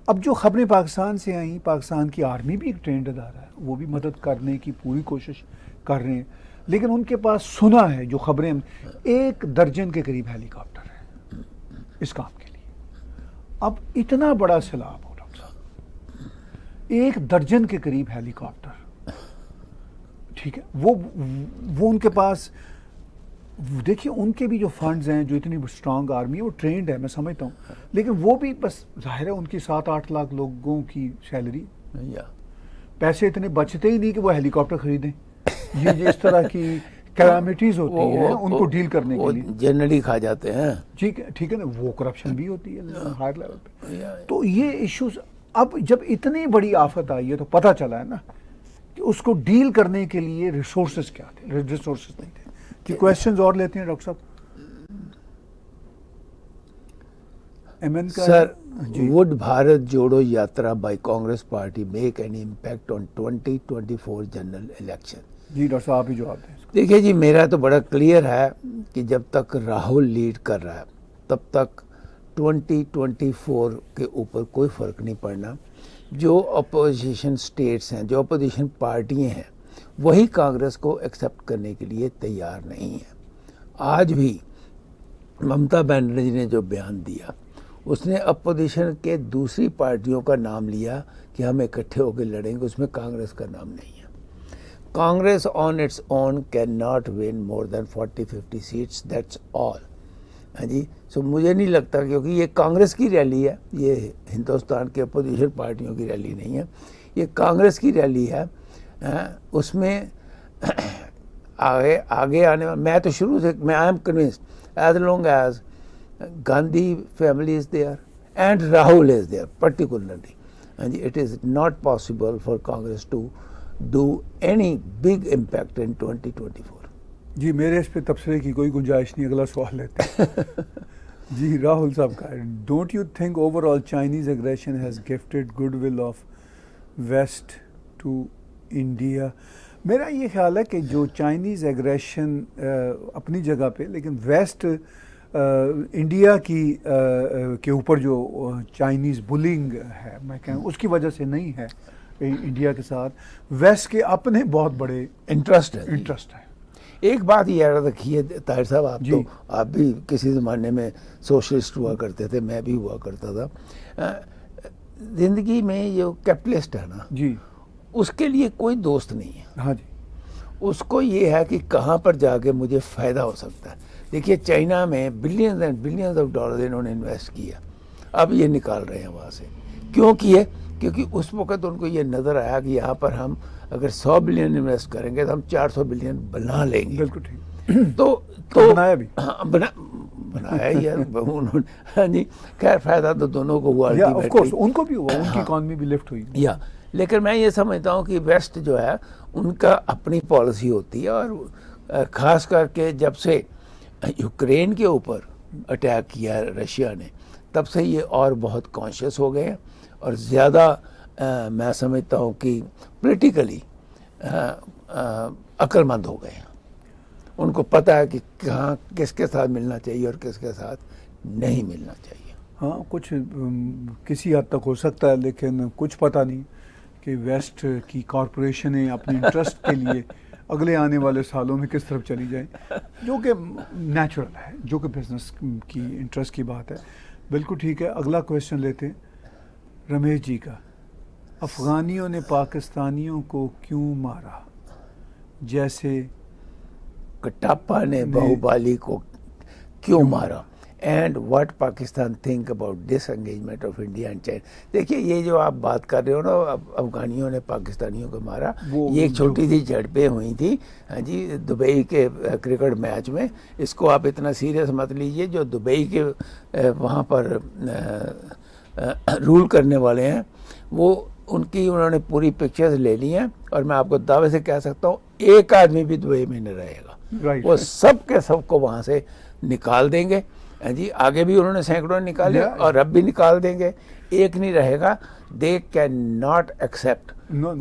اب جو خبریں پاکستان سے آئیں, پاکستان کی آرمی بھی ایک ٹرینڈ ادارہ ہے, وہ بھی مدد کرنے کی پوری کوشش کر رہے ہیں, لیکن ان کے پاس سنا ہے جو خبریں 1 درجن کے قریب ہیلی کاپٹر ہیں اس کام کے لیے. اب اتنا بڑا سیلاب ہو ڈاکٹر صاحب, 1 درجن کے قریب ہیلی کاپٹر, ٹھیک ہے, وہ ان کے پاس. دیکھیے ان کے بھی جو فنڈز ہیں, جو اتنی اسٹرانگ آرمی ہے وہ ٹرینڈ ہے میں سمجھتا ہوں, لیکن وہ بھی بس ظاہر ہے ان کی 7-8 لاکھ لوگوں کی سیلری, پیسے اتنے بچتے ہی نہیں کہ وہ ہیلی کاپٹر خریدیں. یہ اس طرح کی کیلامیٹیز ہوتی ہیں ان کو ڈیل کرنے کے لیے جنرلی کھا جاتے ہیں, ٹھیک ہے نا, وہ کرپشن بھی ہوتی ہے ہائر لیول پہ. تو یہ ایشوز اب جب اتنی بڑی آفت آئی ہے تو پتہ چلا ہے نا کہ اس کو ڈیل کرنے کے لیے ریسورسز کیا تھے, ریسورسز نہیں تھے. کہ کویسچنز اور لیتے ہیں ڈاکٹر صاحب. سر, would Bharat Jodo Yatra by Congress party make any impact on 2024 general election? جی ڈاکٹر صاحب آپ ہی جواب دیں. دیکھیے جی میرا تو بڑا کلیئر ہے کہ جب تک راہل لیڈ کر رہا ہے تب تک 2024 کے اوپر کوئی فرق نہیں پڑنا. جو اپوزیشن سٹیٹس ہیں, جو اپوزیشن پارٹیاں ہیں, وہی کانگریس کو ایکسیپٹ کرنے کے لیے تیار نہیں ہیں. آج بھی ممتا بنرجی نے جو بیان دیا اس نے اپوزیشن کے دوسری پارٹیوں کا نام لیا کہ ہم اکٹھے ہو کے لڑیں گے, اس میں کانگریس کا نام نہیں ہے. Congress on its own can not win more than 40-50 seats, that's all. ہاں جی, سو مجھے نہیں لگتا, کیونکہ یہ کانگریس کی ریلی ہے, یہ ہندوستان کے اپوزیشن پارٹیوں کی ریلی نہیں ہے, یہ کانگریس کی ریلی ہے. اس میں آگے آنے والا, میں تو شروع سے میں I am convinced as long as Gandhi family is there and Rahul is there particularly, it is not possible for Congress to do any big impact in 2024. جی میرے اس پہ تبصرے کی کوئی گنجائش نہیں. اگلا سوال لیتے ہیں. جی راہل صاحب کا, don't you think overall Chinese aggression has gifted good will of West to India? میرا یہ خیال ہے کہ جو چائنیز اگریشن اپنی جگہ پہ, لیکن ویسٹ انڈیا کی کے اوپر جو چائنیز بلنگ ہے, میں کہوں اس کی وجہ سے نہیں ہے انڈیا کے ساتھ, ویسٹ کے اپنے بہت بڑے انٹرسٹ ہے. ایک بات یہ یاد رکھیے طاہر صاحب, آپ بھی کسی زمانے میں سوشلسٹ ہوا کرتے تھے, میں بھی ہوا کرتا تھا. زندگی میں جو کیپٹلسٹ ہے نا جی, اس کے لیے کوئی دوست نہیں ہے. ہاں جی, اس کو یہ ہے کہ کہاں پر جا کے مجھے فائدہ ہو سکتا ہے. دیکھیے چائنا میں billions and billions of dollar انہوں نے انویسٹ کیا, اب یہ نکال رہے ہیں وہاں سے. کیوں کیے؟ کیونکہ اس وقت ان کو یہ نظر آیا کہ یہاں پر ہم اگر 100 بلین انویسٹ کریں گے تو ہم 400 بلین بنا لیں گے. بالکل ٹھیک. تو بنایا بھی, بنایا یار انہوں نے. ہاں جی, خیر فائدہ تو دونوں کو ہوا, آف کورس ان کو بھی ہوا, ان کی اکانومی بھی لفٹ ہوئی. یا لیکن میں یہ سمجھتا ہوں کہ ویسٹ جو ہے ان کا اپنی پالیسی ہوتی ہے, اور خاص کر کے جب سے یوکرین کے اوپر اٹیک کیا رشیا نے, تب سے یہ اور بہت کانشیس ہو گئے ہیں, اور زیادہ میں سمجھتا ہوں کہ پولیٹیکلی عقل مند ہو گئے ہیں. ان کو پتہ ہے کہ کہاں کس کے ساتھ ملنا چاہیے اور کس کے ساتھ نہیں ملنا چاہیے. ہاں کچھ کسی حد تک ہو سکتا ہے, لیکن کچھ پتہ نہیں کہ ویسٹ کی کارپوریشنیں اپنے انٹرسٹ کے لیے اگلے آنے والے سالوں میں کس طرف چلی جائیں, جو کہ نیچرل ہے, جو کہ بزنس کی انٹرسٹ کی بات ہے. بالکل ٹھیک ہے. اگلا کویشچن لیتے ہیں رمیش جی کا. افغانیوں نے پاکستانیوں کو کیوں مارا, جیسے کٹاپا نے باہوبالی کو کیوں مارا, and what Pakistan think about disengagement of India and China. دیکھیے یہ جو آپ بات کر رہے ہو نا, افغانیوں نے پاکستانیوں کو مارا, یہ ایک چھوٹی سی جھڑپیں ہوئی تھی ہاں جی دبئی کے کرکٹ میچ میں. اس کو آپ اتنا سیریس مت لیجئے. جو دبئی کے وہاں پر رول کرنے والے ہیں وہ انہوں نے پوری پکچرز لے لی ہیں, اور میں آپ کو دعوے سے کہہ سکتا ہوں ایک آدمی بھی دبئی میں نہیں رہے گا. وہ سب کے سب کو وہاں سے نکال دیں گے جی. آگے بھی انہوں نے سینکڑوں نکالے اور اب بھی نکال دیں گے, ایک نہیں رہے گا. دے کین ناٹ ایکسیپٹ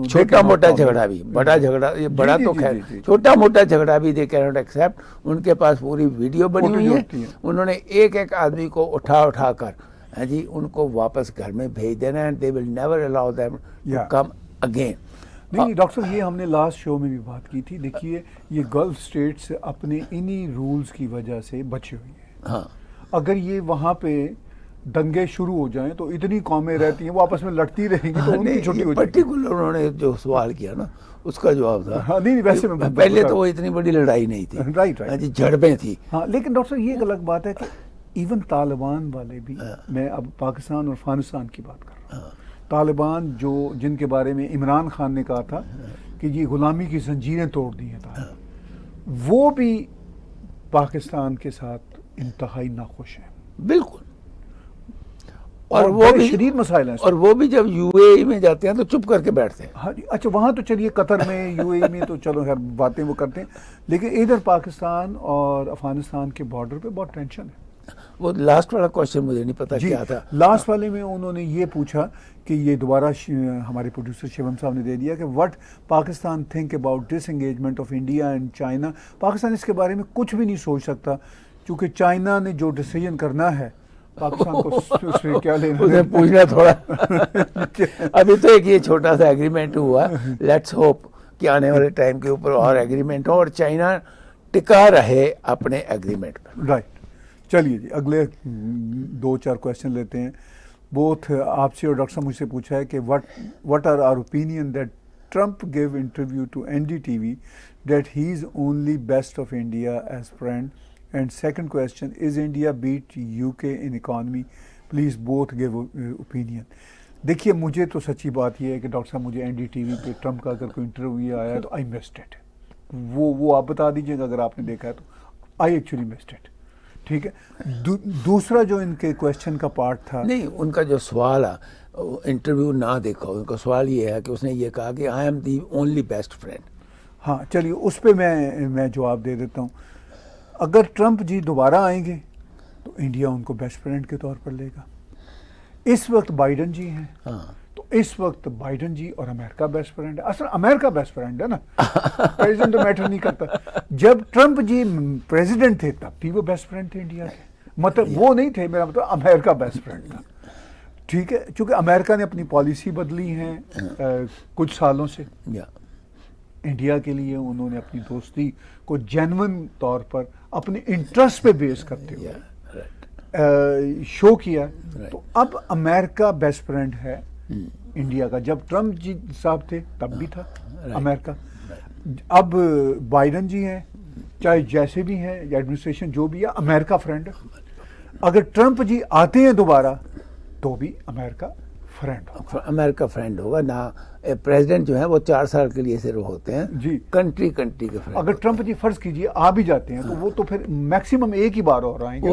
چھوٹا موٹا جھگڑا بھی, بڑا جھگڑا, یہ بڑا تو خیر, چھوٹا موٹا جھگڑا بھی دے کین ناٹ ایکسیپٹ. ان کے پاس پوری ویڈیو بنی ہوئی ہے, انہوں نے ایک ایک آدمی کو اٹھا کر ہاں جی ان کو واپس گھر میں بھیج دینا, and they will never allow them to come again. نہیں ڈاکٹر صاحب, یہ ہم نے لاسٹ شو میں بھی بات کی تھی. دیکھیے یہ گلف اسٹیٹس اپنے انہی رولز کی وجہ سے بچے ہوئی ہیں. ہاں اگر یہ وہاں پہ دنگے شروع ہو جائیں تو اتنی قومیں رہتی ہیں وہ آپس میں لڑتی رہیں گی, تو ان کی چھٹی ہو جائے گی. پرٹیکولر انہوں نے جو سوال کیا نا اس کا جواب تھا, نہیں ویسے پہلے تو وہ اتنی بڑی لڑائی نہیں تھی, رائٹ جی جھڑپیں تھی. ہاں لیکن ڈاکٹر صاحب یہ ایک الگ بات ہے کہ ایون طالبان والے بھی, میں اب پاکستان اور افغانستان کی بات کر رہا ہوں, طالبان جن کے بارے میں عمران خان نے کہا تھا کہ یہ غلامی کی زنجیریں توڑ دی ہیں, وہ بھی پاکستان کے ساتھ انتہائی ناخوش ہیں. بالکل. اور وہ بھی شدید مسائل ہیں, اور وہ بھی جب یو اے ای میں جاتے ہیں تو چپ کر کے بیٹھتے ہیں. ہاں جی, اچھا وہاں تو چلیے قطر میں یو اے ای میں تو چلو خیر باتیں وہ کرتے ہیں, لیکن ادھر پاکستان اور افغانستان کے بارڈر پہ بہت ٹینشن ہے. وہ لاسٹ والا کوشچن مجھے نہیں پتا کیا تھا. لاسٹ والے میں انہوں نے یہ پوچھا کہ یہ دوبارہ ہمارے پروڈیوسر شیوم صاحب نے دے دیا کہ what Pakistan think about disengagement of India and China. Pakistan اس کے بارے میں کچھ بھی نہیں سوچ سکتا, کیونکہ چائنا نے جو ڈیسیجن کرنا ہے پاکستان کو اس میں کیا لینا. اسے پوچھنا تھوڑا. ابھی تو ایک یہ چھوٹا سا ایگریمنٹ ہوا, لیٹس ہوپ کہ آنے والے ٹائم کے اوپر اور ایگریمنٹ ہو اور چائنا ٹکا رہے اپنے ایگریمنٹ پر. رائٹ. چلیے جی اگلے 2-4 کویشچن لیتے ہیں. بوتھ آپ سے اور ڈاکٹر صاحب مجھ سے پوچھا ہے کہ what are our opinion that Trump gave interview to NDTV that he is only best of India as friend. And second question, is India beat UK in economy? Please both give opinion. دیکھیے مجھے تو سچی بات یہ ہے کہ doctor صاحب مجھے NDTV پہ ٹرمپ کا اگر کوئی انٹرویو آیا ہے تو I missed it. وہ آپ بتا دیجئے گا اگر آپ نے دیکھا ہے تو I actually missed it. ٹھیک ہے. دوسرا جو ان کے کویشچن کا پارٹ تھا, نہیں ان کا جو سوال ہے انٹرویو نہ دیکھا ہو. ان کا سوال یہ ہے کہ اس نے یہ کہا کہ I am the only best friend. ہاں چلیے اس پہ میں جواب دے دیتا ہوں. اگر ٹرمپ جی دوبارہ آئیں گے تو انڈیا ان کو بیسٹ فرینڈ کے طور پر لے گا. اس وقت بائیڈن جی ہیں تو اس وقت بائیڈن جی اور امریکہ بیسٹ فرینڈ ہے. اصل امریکہ بیسٹ فرینڈ ہے نا, پریزیڈنٹ تو میٹر نہیں کرتا. جب ٹرمپ جی پریزیڈنٹ تھے تب بھی وہ بیسٹ فرینڈ تھے انڈیا کے, مطلب وہ نہیں تھے, میرا مطلب امریکہ بیسٹ فرینڈ تھا. ٹھیک ہے, چونکہ امریکہ نے اپنی پالیسی بدلی ہیں کچھ سالوں سے. انڈیا کے لیے انہوں نے اپنی دوستی کو جینون طور پر اپنے انٹرسٹ پہ بیس کرتے ہوئے شو کیا. تو اب امریکہ بیسٹ فرینڈ ہے انڈیا کا. جب ٹرمپ جی صاحب تھے تب بھی تھا امریکہ. اب بائیڈن جی ہیں, چاہے جیسے بھی ہیں یا ایڈمنسٹریشن جو بھی ہے, امریکہ فرینڈ ہے. اگر ٹرمپ جی آتے ہیں دوبارہ تو بھی امریکہ فرینڈ ہوگا. امریکہ فرینڈ ہوگا نا. پریزیڈنٹ جو ہیں وہ 4 سال کے لیے صرف ہوتے ہیں جی, کنٹری کے فرینڈ. اگر ٹرمپ جی فرض کیجئے آ بھی جاتے ہیں تو وہ تو پھر میکسیمم ایک ہی بار اور آئیں گے,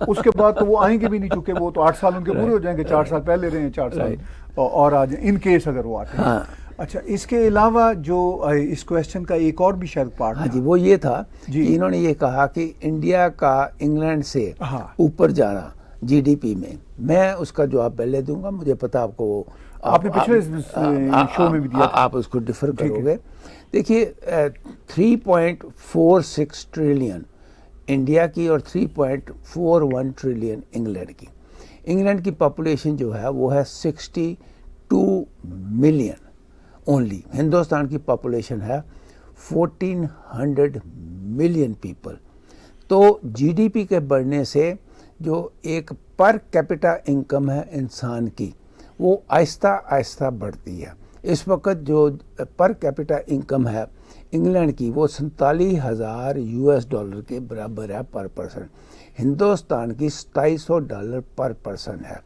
اس کے بعد تو وہ آئیں گے بھی نہیں, چونکہ وہ تو 8 سال ان کے پورے ہو جائیں گے. 4 سال پہلے رہے ہیں, 4 سال اور آ جائیں ان کیس اگر وہ آتے ہیں. اچھا, اس کے علاوہ جو اس کویسچن کا ایک اور بھی شاید پارٹ, ہاں جی, وہ یہ تھا کہ انہوں نے یہ کہا کہ انڈیا کا انگلینڈ سے اوپر جانا جی ڈی پی میں اس کا جواب پہلے دوں گا. مجھے پتا آپ کو, آپ نے پچھلے شو میں بھی دیا, آپ اس کو ڈیفر کرو گے. دیکھیے 3.46 ٹریلین انڈیا کی اور 3.41 ٹریلین انگلینڈ کی. انگلینڈ کی پاپولیشن جو ہے وہ ہے 62 ملین اونلی. ہندوستان کی پاپولیشن ہے 1400 ملین پیپل. تو جی ڈی پی کے بڑھنے سے جو ایک پر کیپٹا انکم ہے انسان کی وہ آہستہ آہستہ بڑھتی ہے. اس وقت جو پر کیپٹا انکم ہے انگلینڈ کی وہ $47,000 کے برابر ہے پر پرسن. ہندوستان کی $2700 پر پرسن ہے.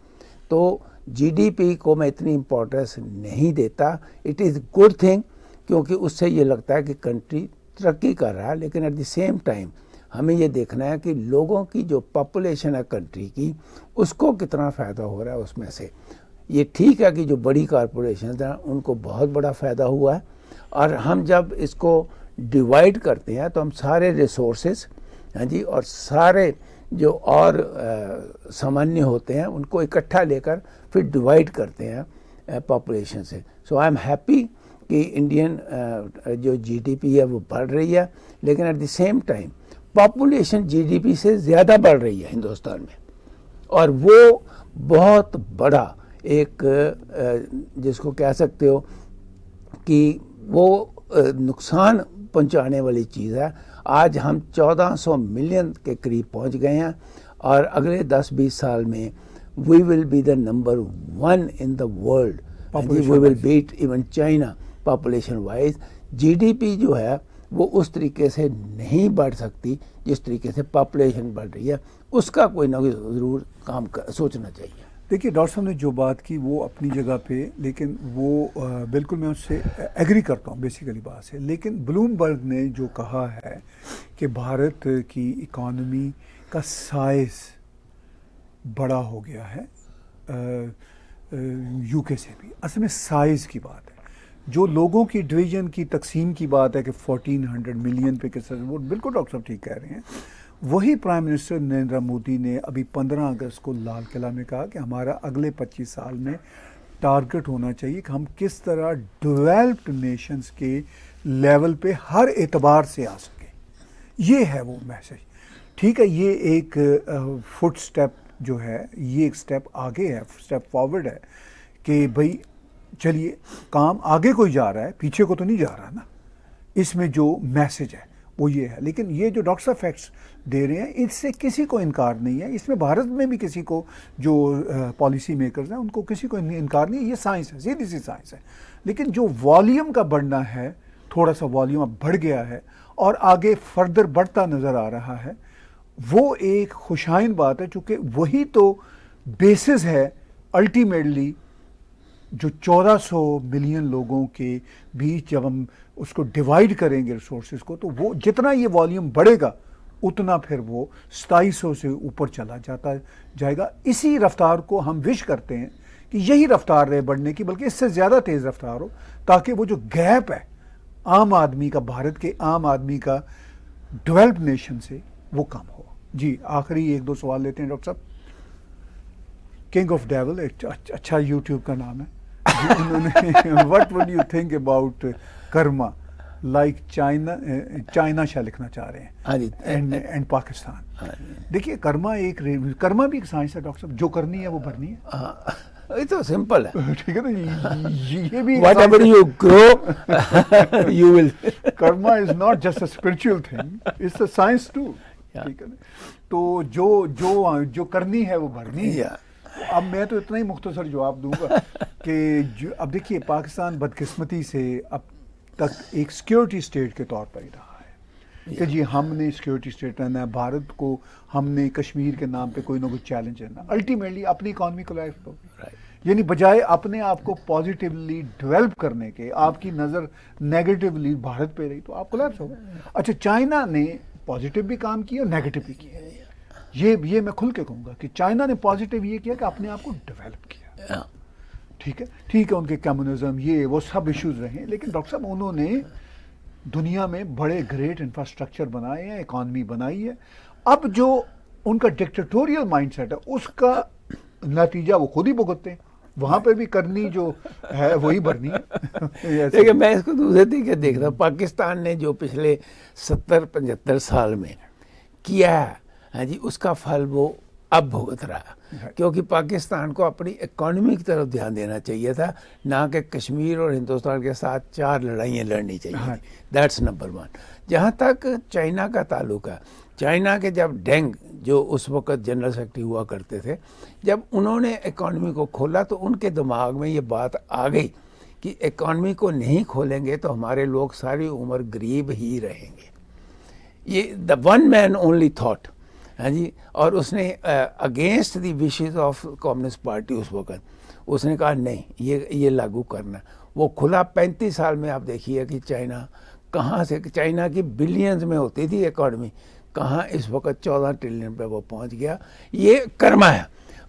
تو جی ڈی پی کو میں اتنی امپورٹنس نہیں دیتا. اٹ از گڈ تھنگ, کیونکہ اس سے یہ لگتا ہے کہ کنٹری ترقی کر رہا ہے. لیکن ایٹ دی سیم ٹائم ہمیں یہ دیکھنا ہے کہ لوگوں کی جو پاپولیشن ہے کنٹری کی اس کو کتنا فائدہ ہو رہا ہے اس میں سے. یہ ٹھیک ہے کہ جو بڑی کارپوریشنز ہیں ان کو بہت بڑا فائدہ ہوا ہے, اور ہم جب اس کو ڈیوائڈ کرتے ہیں تو ہم سارے ریسورسز ہاں جی اور سارے جو اور سامانیہ ہوتے ہیں ان کو اکٹھا لے کر پھر ڈیوائڈ کرتے ہیں پاپولیشن سے. سو آئی ایم ہیپی کہ انڈین جو جی ڈی پی ہے وہ بڑھ رہی ہے, لیکن at the same time population G D P سے زیادہ بڑھ رہی ہے ہندوستان میں. اور وہ بہت بڑا ایک جس کو کہہ سکتے ہو کہ وہ نقصان پہنچانے والی چیز ہے. آج ہم 1400 ملین کے قریب پہنچ گئے ہیں, اور اگلے 10-20 سال میں we will be the number 1 in the world. We will beat even China population wise. G D P جو ہے وہ اس طریقے سے نہیں بڑھ سکتی جس طریقے سے پاپولیشن بڑھ رہی ہے. اس کا کوئی نہ کوئی ضرور کام سوچنا چاہیے. دیکھیے ڈاکٹر صاحب نے جو بات کی وہ اپنی جگہ پہ, لیکن وہ بالکل میں اس سے ایگری کرتا ہوں بیسیکلی بات سے. لیکن بلوم برگ نے جو کہا ہے کہ بھارت کی اکانومی کا سائز بڑا ہو گیا ہے یو کے سے بھی, اصل میں سائز کی بات ہے. جو لوگوں کی ڈویژن کی تقسیم کی بات ہے کہ 1400 ملین پہ کس طرح, وہ بالکل ڈاکٹر صاحب ٹھیک کہہ رہے ہیں. وہی پرائم منسٹر نریندر مودی نے ابھی 15 اگست کو لال قلعہ میں کہا کہ ہمارا اگلے 25 سال میں ٹارگٹ ہونا چاہیے کہ ہم کس طرح ڈیولپڈ نیشنز کے لیول پہ ہر اعتبار سے آ سکیں. یہ ہے وہ میسج. ٹھیک ہے, یہ ایک فٹ سٹیپ جو ہے, یہ ایک سٹیپ آگے ہے, سٹیپ فارورڈ ہے کہ بھئی چلیے کام آگے کوئی جا رہا ہے, پیچھے کو تو نہیں جا رہا نا. اس میں جو میسج ہے وہ یہ ہے. لیکن یہ جو ڈاکٹر صاحب فیکٹس دے رہے ہیں اس سے کسی کو انکار نہیں ہے. اس میں بھارت میں بھی کسی کو جو پالیسی میکرز ہیں ان کو کسی کو انکار نہیں ہے. یہ سائنس ہے, سیدھی سی سائنس ہے. لیکن جو والیوم کا بڑھنا ہے, تھوڑا سا والیوم اب بڑھ گیا ہے اور آگے فردر بڑھتا نظر آ رہا ہے, وہ ایک خوشائن بات ہے. چونکہ وہی تو بیسز ہے الٹیمیٹلی جو 1400 ملین لوگوں کے بیچ جب ہم اس کو ڈیوائیڈ کریں گے ریسورسز کو, تو وہ جتنا یہ والیوم بڑھے گا اتنا پھر وہ 2700 سے اوپر چلا جائے گا. اسی رفتار کو ہم وش کرتے ہیں کہ یہی رفتار رہے بڑھنے کی، بلکہ اس سے زیادہ تیز رفتار ہو، تاکہ وہ جو گیپ ہے عام آدمی کا، بھارت کے عام آدمی کا ڈیولپ نیشن سے، وہ کم ہو. جی آخری 1-2 سوال لیتے ہیں ڈاکٹر صاحب. کنگ آف ڈیول ایک اچھا یوٹیوب کا نام ہے. What would you think about karma like China شاہ لکھنا چاہ رہے ہیں اینڈ پاکستان. دیکھیے کرما بھی ایک سائنس ہے ڈاکٹر صاحب، جو کرنی ہے وہ بھرنی ہے. یہ تو سمپل ہے. ٹھیک ہے نا، یہ بھی whatever you grow you will. Karma is not just a spiritual thing, it's a science too. ٹھیک ہے نا، تو جو کرنی ہے وہ بھرنی ہے. اب میں تو اتنا ہی مختصر جواب دوں گا کہ اب دیکھیے پاکستان بدقسمتی سے اب تک ایک سیکیورٹی اسٹیٹ کے طور پر ہی رہا ہے کہ جی ہم نے سیکیورٹی اسٹیٹ رہنا ہے، بھارت کو ہم نے کشمیر کے نام پہ کوئی نہ کوئی چیلنج رہنا. الٹیمیٹلی اپنی اکانومی کو لائف ہوگی، یعنی بجائے اپنے آپ کو پازیٹیولی ڈیولپ کرنے کے آپ کی نظر نیگیٹیولی بھارت پہ رہی تو آپ کو لیپس ہوگا. اچھا چائنا نے پازیٹیو بھی کام کیا اور نیگیٹو بھی کیا. یہ میں کھل کے کہوں گا کہ چائنا نے پازیٹیو یہ کیا کہ اپنے آپ کو ڈیولپ کیا. ٹھیک ہے ان کے کمیونزم یہ وہ سب ایشوز رہے، لیکن ڈاکٹر صاحب انہوں نے دنیا میں بڑے گریٹ انفراسٹرکچر بنائے ہیں، اکانومی بنائی ہے. اب جو ان کا ڈکٹیٹوریل مائنڈ سیٹ ہے اس کا نتیجہ وہ خود ہی بھگتتے ہیں. وہاں پہ بھی کرنی جو ہے وہی بھرنی ہے. لیکن میں اس کو دوسرے طریقے دیکھ رہا ہوں. پاکستان نے جو پچھلے 70-75 سال میں کیا ہے، ہاں جی، اس کا پھل وہ اب بھگت رہا ہے. کیونکہ پاکستان کو اپنی اکانومی کی طرف دھیان دینا چاہیے تھا، نہ کہ کشمیر اور ہندوستان کے ساتھ 4 لڑائیاں لڑنی چاہیے. That's number 1. جہاں تک چائنا کا تعلق ہے، چائنا کے جب ڈینگ جو اس وقت جنرل سیکرٹری ہوا کرتے تھے، جب انہوں نے اکانومی کو کھولا تو ان کے دماغ میں یہ بات آ گئی کہ اکانومی کو نہیں کھولیں گے تو ہمارے لوگ ساری عمر غریب ہی رہیں گے. یہ the one man only thought. ہاں جی، اور اس نے against the wishes of communist party اس وقت اس نے کہا نہیں یہ لاگو کرنا. وہ کھلا 35 سال میں آپ دیکھیے کہ چائنا کہاں سے، چائنا کی بلینز میں ہوتی تھی اکانومی، کہاں اس وقت 14 ٹریلین پہ وہ پہنچ گیا. یہ کرما ہے،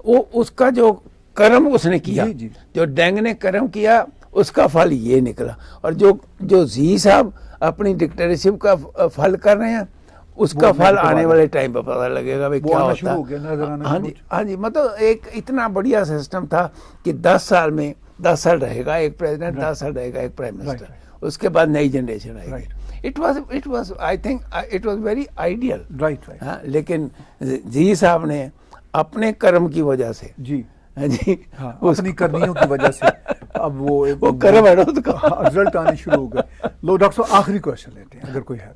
وہ اس کا جو کرم اس نے کیا، جو ڈینگ نے کرم کیا اس کا پھل یہ نکلا. اور جو زی صاحب اپنی ڈکٹیٹرشپ کا پھل کر رہے ہیں اس کا پھل آنے والے ٹائم پہ پتہ لگے گا کیا ہوتا ہے. ہاں جی، مطلب ایک اتنا بڑھیا سسٹم تھا کہ 10 سال میں 10 سال رہے گا ایک پریزیڈنٹ، 10 سال رہے گا ایک پرائم منسٹر، اس کے بعد نئی جنریشن آئے گی. It was I think it was very ideal. Right. لیکن جی صاحب نے اپنے کرم کی وجہ سے جی اپنی کرنیوں کی وجہ سے اب وہ کرم ہے رزلٹ آنے شروع ہو گئے. لو ڈاکٹر صاحب آخری کوشچن لیتے ہیں اگر کوئی ہے.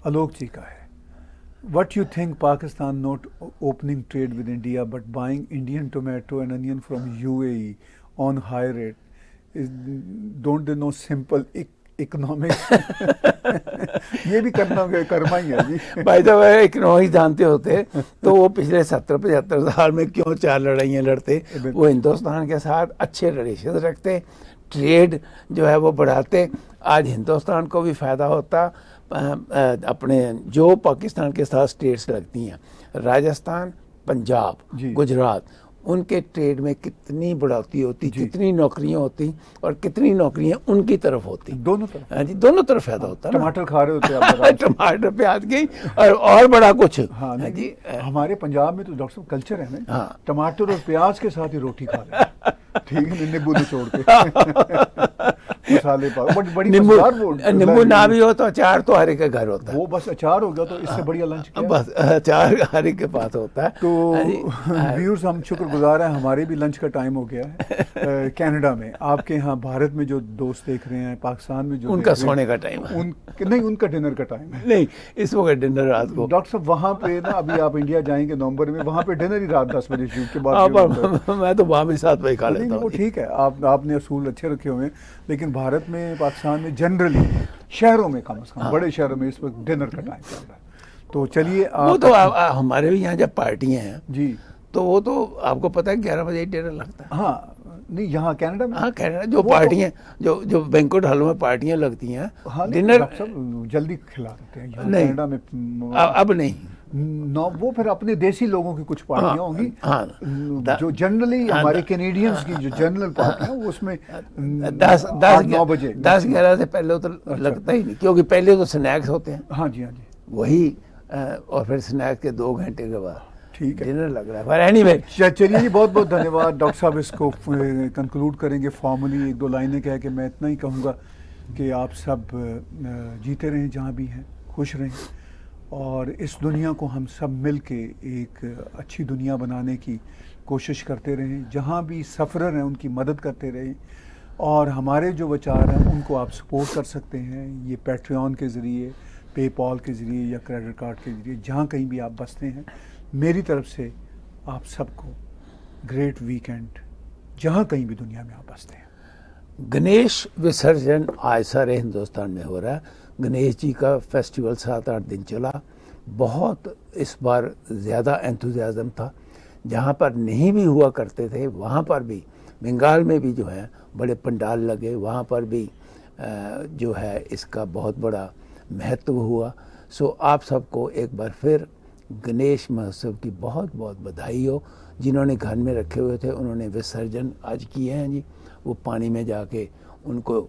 الوک جی کا ہے، what you think Pakistan not opening trade with India but buying Indian tomato and onion from UAE on high rate, don't they know simple economics? یہ بھی کرما ہی ہے جی. بھائی جب اکنامکس جانتے ہوتے تو وہ پچھلے 70-75 سال میں کیوں 4 لڑائیاں لڑتے؟ وہ ہندوستان کے ساتھ اچھے ریلیشن رکھتے، ٹریڈ جو ہے وہ بڑھاتے. آج ہندوستان کو بھی فائدہ ہوتا. اپنے جو پاکستان کے ساتھ اسٹیٹس لگتی ہیں، راجستھان، پنجاب، گجرات، ان کے ٹریڈ میں کتنی بڑھوتی ہوتی، کتنی نوکریاں ہوتی اور کتنی نوکریاں ان کی طرف ہوتی. دونوں طرف. ہاں جی، دونوں طرف فائدہ ہوتا. ٹماٹر کھا رہے ہوتے، ٹماٹر پیاز گئی اور بڑا کچھ. ہاں جی، ہمارے پنجاب میں تو ڈاکٹر صاحب کلچر ہے نا، ٹماٹر اور پیاز کے ساتھ ہی روٹی کھا رہے ہیں. ٹھیک ہے، نیبو نچوڑ کے مسالے نیمبو نہ بھی ہو تو اچار تو ہر ایک کے گھر ہوتا ہے. وہ بس اچار ہو گیا تو اس سے بڑھیا لنچ کیا؟ بس اچار ہر ایک کے پاس ہوتا ہے. تو ویورز ہم شکر گزار ہیں، ہمارے بھی لنچ کا ٹائم ہو گیا ہے. کینیڈا میں آپ کے ہاں، بھارت میں جو دوست دیکھ رہے ہیں، پاکستان میں جو ان کا سونے کا ٹائم ہے، نہیں ان کا ڈنر کا ٹائم ہے. نہیں اس وقت ڈنر رات کو. ڈاکٹر صاحب وہاں پہ نا، ابھی آپ انڈیا جائیں گے نومبر میں، وہاں پہ ڈنر ہی رات 10 بجے شروع کے بعد. میں تو وہاں بھی 7 بجے کھا لیتا ہوں. وہ ٹھیک ہے، آپ نے اصول اچھے رکھے ہوئے ہیں، لیکن بھارت میں، پاکستان میں جنرلی شہروں میں کم از کم بڑے شہروں میں اس وقت ڈنر کا ٹائم چل رہا ہے. تو چلیے وہ تو ہمارے بھی یہاں جب پارٹیاں ہیں جی، تو وہ تو آپ کو پتہ ہے 11 بجے ڈنر لگتا ہے. ہاں نہیں یہاں کینیڈا میں؟ ہاں کینیڈا جو پارٹیاں جو بینکوٹ ہالوں میں پارٹیاں لگتی ہیں ڈنر جلدی کھلا دیتے ہیں نہیں کینیڈا میں اب نہیں وہ پھر اپنے دیسی لوگوں کی کچھ پارٹیاں ہوں گی جو جنرلی ہمارے کینیڈینز کی جو جنرل پارٹیاں اس میں 9 بجے 10-11 سے پہلے تو لگتا ہی نہیں کیونکہ پہلے تو سنیکس ہوتے ہیں ہاں جی وہی اور پھر سنیکس کے 2 گھنٹے کے بعد ٹھیک ہے ڈنر لگ رہا ہے. اینی وے چلیے جی بہت بہت دھنیہ واد ڈاکٹر صاحب. اس کو کنکلوڈ کریں گے فارملی 1-2 لائنیں کہہ کے میں اتنا ہی کہوں گا کہ آپ سب جیتے رہیں جہاں بھی ہیں, خوش رہیں, اور اس دنیا کو ہم سب مل کے ایک اچھی دنیا بنانے کی کوشش کرتے رہیں. جہاں بھی سفرر ہیں ان کی مدد کرتے رہیں, اور ہمارے جو وچار ہیں ان کو آپ سپورٹ کر سکتے ہیں یہ پیٹریون کے ذریعے, پے پال کے ذریعے یا کریڈٹ کارڈ کے ذریعے, جہاں کہیں بھی آپ بستے ہیں. میری طرف سے آپ سب کو گریٹ ویکینڈ جہاں کہیں بھی دنیا میں آپ بستے ہیں. گنیش وسرجن آج سارے ہندوستان میں ہو رہا ہے. گنیش جی کا فیسٹیول 7-8 دن چلا. بہت اس بار زیادہ انتھوزیازم تھا. جہاں پر نہیں بھی ہوا کرتے تھے وہاں پر بھی, بنگال میں بھی جو ہے بڑے پنڈال لگے, وہاں پر بھی جو ہے اس کا بہت بڑا مہتو ہوا. سو آپ سب کو ایک بار پھر گنیش مہوتسو کی بہت بہت بدھائی ہو. جنہوں نے گھر میں رکھے ہوئے تھے انہوں نے وسرجن آج کیے ہیں جی, وہ پانی میں جا کے ان کو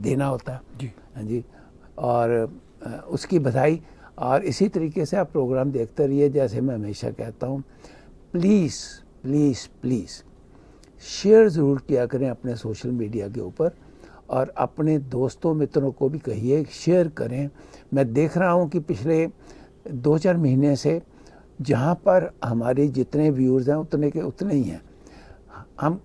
دینا ہوتا ہے جی ہاں جی, اور اس کی بدھائی. اور اسی طریقے سے آپ پروگرام دیکھتے رہیے. جیسے میں ہمیشہ کہتا ہوں, پلیز پلیز پلیز شیئر ضرور کیا کریں اپنے سوشل میڈیا کے اوپر, اور اپنے دوستوں متروں کو بھی کہیے شیئر کریں. میں دیکھ رہا ہوں کہ پچھلے 2-4 مہینے سے جہاں پر ہمارے جتنے ویورز ہیں اتنے کے اتنے ہی ہیں. ہم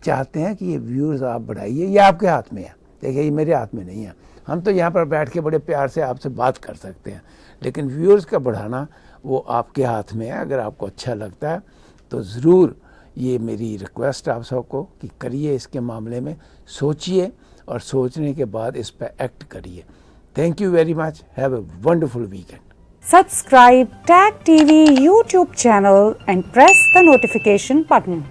چاہتے ہیں کہ یہ ویورز آپ بڑھائیے, یہ آپ کے ہاتھ میں ہے. دیکھیے یہ میرے ہاتھ میں نہیں ہے. ہم تو یہاں پر بیٹھ کے بڑے پیار سے آپ سے بات کر سکتے ہیں, لیکن ویورز کا بڑھانا وہ آپ کے ہاتھ میں ہے. اگر آپ کو اچھا لگتا ہے تو ضرور یہ میری ریکویسٹ آپ سب کو کہ کریے, اس کے معاملے میں سوچئے اور سوچنے کے بعد اس پہ ایکٹ کریے. Thank you very much. Have a wonderful weekend. Subscribe TAG TV YouTube channel and press the notification button.